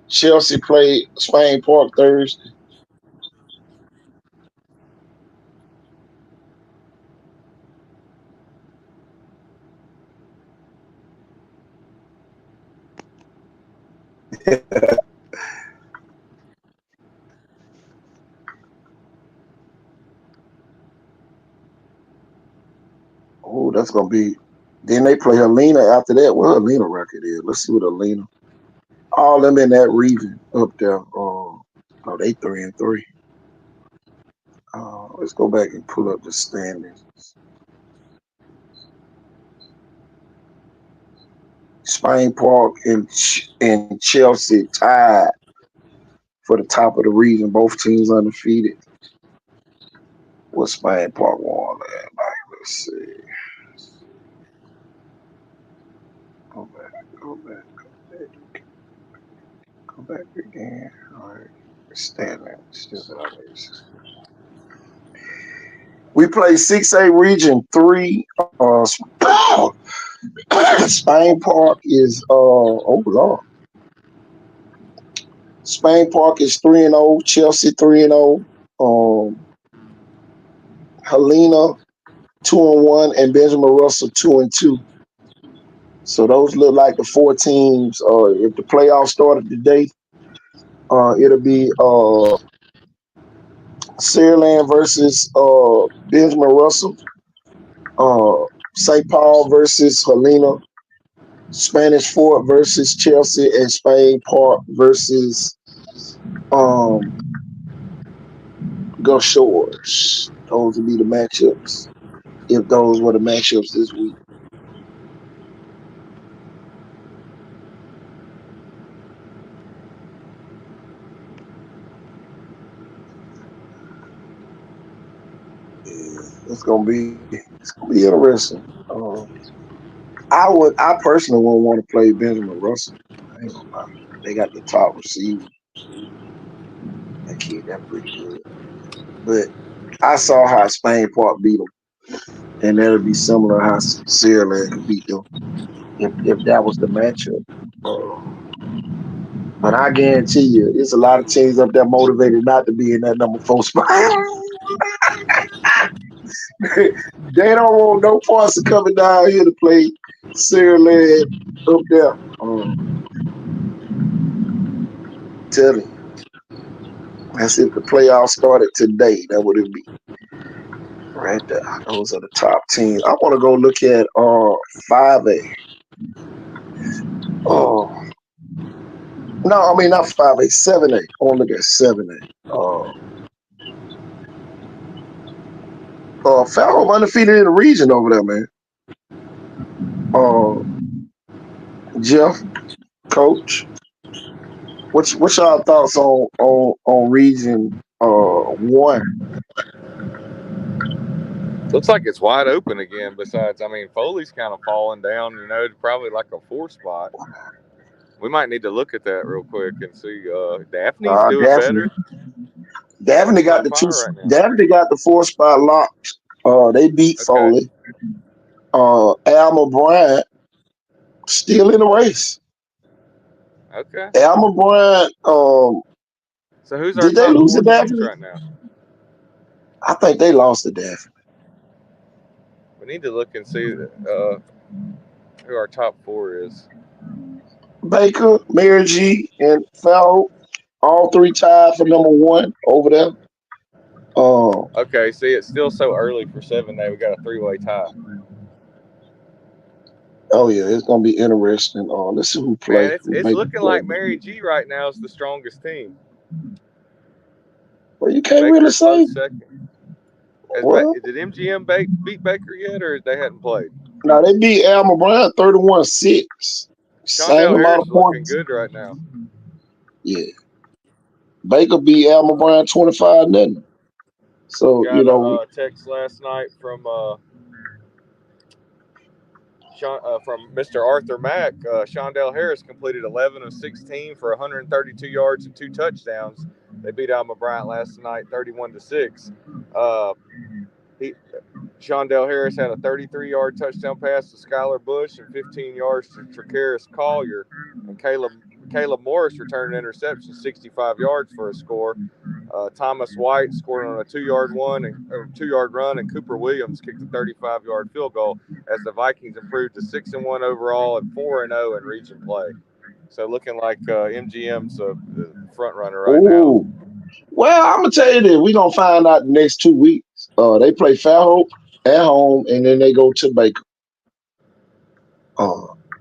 Chelsea played Spain Park Thursday. Oh, that's gonna be. Then they play Helena after that. What Helena record is? Let's see what Helena. All them in that region up there. They 3-3. Let's go back and pull up the standings. Spain Park and Chelsea tied for the top of the region. Both teams undefeated. What Spain Park won last night? Let's see. Go back. Go back. Go back again. All right. Standing. Still got this. We played 6A Region 3. Spain Park is oh Lord. Spain Park is 3-0. Chelsea 3-0. Helena 2-1, and Benjamin Russell 2-2. So those look like the 4 teams. If the playoffs started today, it'll be Sierland versus Benjamin Russell, St. Paul versus Helena, Spanish Fort versus Chelsea, and Spain Park versus Gulf Shores. Those would be the matchups, if those were the matchups this week. Yeah, it's gonna be interesting. I personally wouldn't want to play Benjamin Russell. I ain't gonna lie. They got the top receiver. That kid, that pretty good. But I saw how Spain Park beat them, and that'll be similar how Sierra could beat them if that was the matchup. But I guarantee you, there's a lot of teams up there motivated not to be in that number 4 spot. They don't want no parts of coming down here to play Sierra up there. Telling you. That's if the playoffs started today. That would it be. Right there. Those are the top teams. I want to go look at 5A. No, I mean not 5A, 7A. I want to look at 7A. Falcon undefeated in the region over there, man. Jeff, Coach, what's y'all thoughts on region 1? Looks like it's wide open again. Besides, I mean, Foley's kind of falling down, probably like a 4 spot. We might need to look at that real quick and see. Daphne's doing better. Daphne got the 2. Right, Daphne got the 4 spot locked. They beat Foley. Alma Bryant still in the race. Okay. Alma Bryant. So who's our did they lose to Daphne right now? I think they lost to Daphne. We need to look and see who our top 4 is. Baker, Mary G, and Falco, all 3 tied for number 1 over there. Okay, see, it's still so early for 7A. We got a 3-way tie. Oh yeah, it's gonna be interesting. Let's see who plays. Man, it's looking like Mary G right now is the strongest team. Well, you can't really say. Second. Did MGM beat Baker yet, or they hadn't played? No, they beat Alma Bryant 31-6. Same amount of points. Looking good right now. Yeah. Baker beat Alma Bryant 25-0. So got a text last night from Mr. Arthur Mack. Shondell Harris completed 11 of 16 for 132 yards and 2 touchdowns. They beat Alma Bryant last night 31-6. Shondell Harris had a 33-yard touchdown pass to Skylar Bush and 15 yards to Trakaris Collier. And Caleb Morris returned an interception, 65 yards for a score. Thomas White scored on a 2-yard run, and Cooper Williams kicked a 35-yard field goal as the Vikings improved to 6-1 overall and 4-0 in region play. So looking like MGM's a front runner right now. Well, I'm gonna tell you this: we're gonna find out the next 2 weeks. They play Fairhope at home, and then they go to Baker.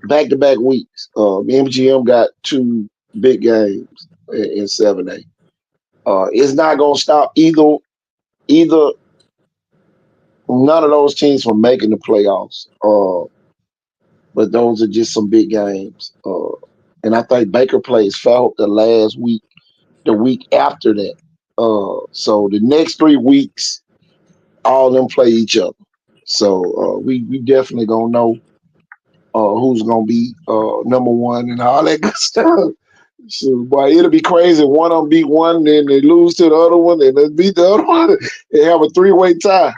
Back-to-back weeks. MGM got 2 big games in 7A. It's not gonna stop either none of those teams from making the playoffs. But those are just some big games. And I think Baker plays Fairhope the last week, the week after that. So the next 3 weeks, all of them play each other. So we definitely gonna know who's gonna be number one and all that good stuff. So, boy, it'll be crazy. One of them beat one, then they lose to the other one, and they beat the other one. They have a three-way tie.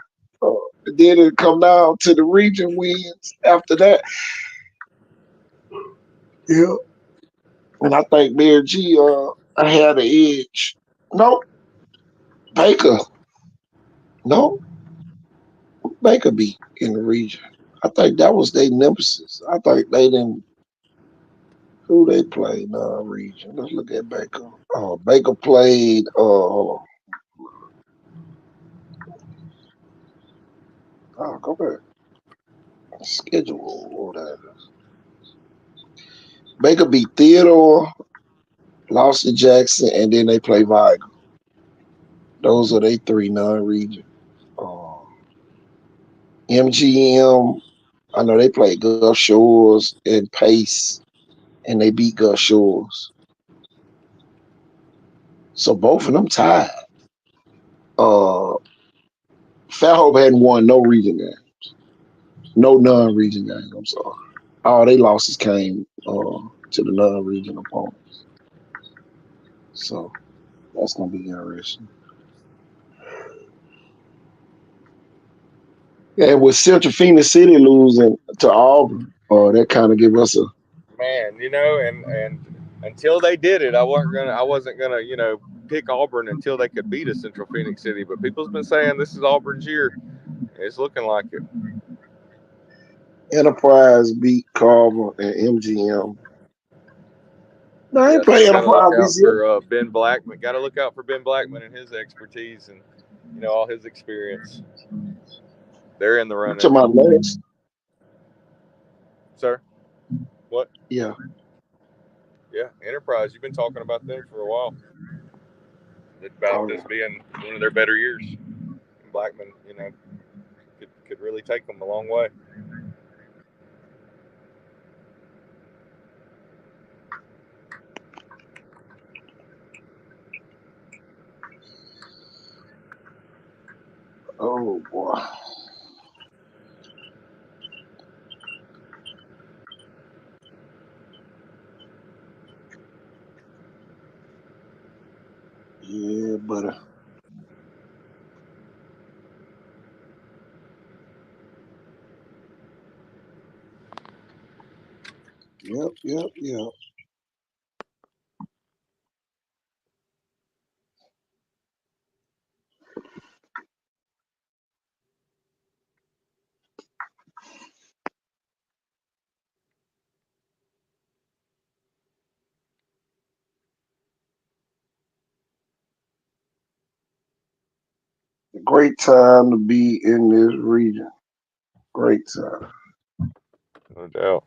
Then it come down to the region wins after that. Yeah. And I think Mary G had the edge. No, Baker. No, Baker beat in the region. I think that was their nemesis. I think they didn't. Who they played in the region? Let's look at Baker. Baker played. Hold on. Go back. Schedule. What that is. Baker beat Theodore, lost to Jackson, and then they play Vigo. Those are they three non-region. MGM, I know they played Gulf Shores and Pace, and they beat Gulf Shores. So both of them tied. Fat Hope hadn't won no region games. No non-region games, I'm sorry. All they losses came to the non-region opponents. So that's going to be interesting. And with Central Phoenix City losing to Auburn, that kind of give us a Man, and until they did it, I wasn't gonna pick Auburn until they could beat a Central Phoenix City. But people's been saying this is Auburn's year. It's looking like it. Enterprise beat Carver and MGM. No, I ain't playing Enterprise this year. For Ben Blackman. Got to look out for Ben Blackman and his expertise and all his experience. They're in the running. To my last. Sir? What? Yeah. Yeah, Enterprise. You've been talking about them for a while. About this being one of their better years. Blackman, could really take them a long way. Oh boy. Yeah, buddy. Yep. Great time to be in this region. Great time. No doubt.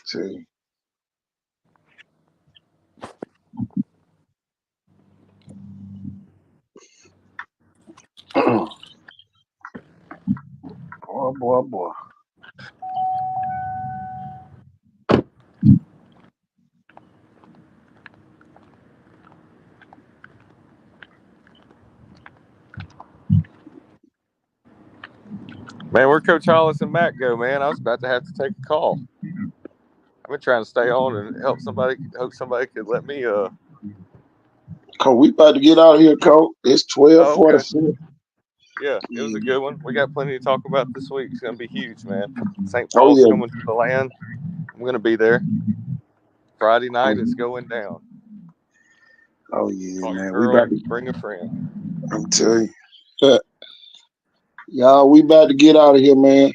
See. Boy. Man, where'd Coach Hollis and Matt go, man? I was about to have to take a call. I've been trying to stay on and hope somebody could let me Coach, we about to get out of here, Coach. It's 12:44. Yeah, it was a good one. We got plenty to talk about this week. It's gonna be huge, man. St. Paul's coming to the land. I'm gonna be there. Friday night it's going down. Oh yeah, Call man. Girl, We about to bring a friend. I'm telling you. Y'all, we about to get out of here, man.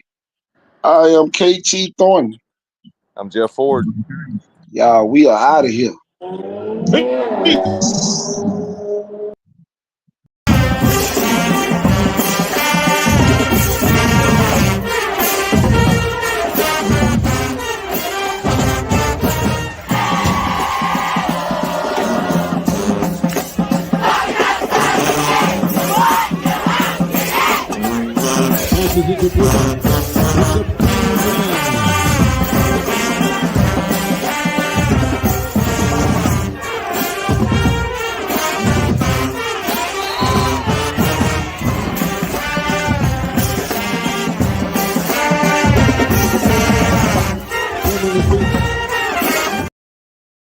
I am KT Thornton. I'm Jeff Ford. Y'all, we are out of here. This is the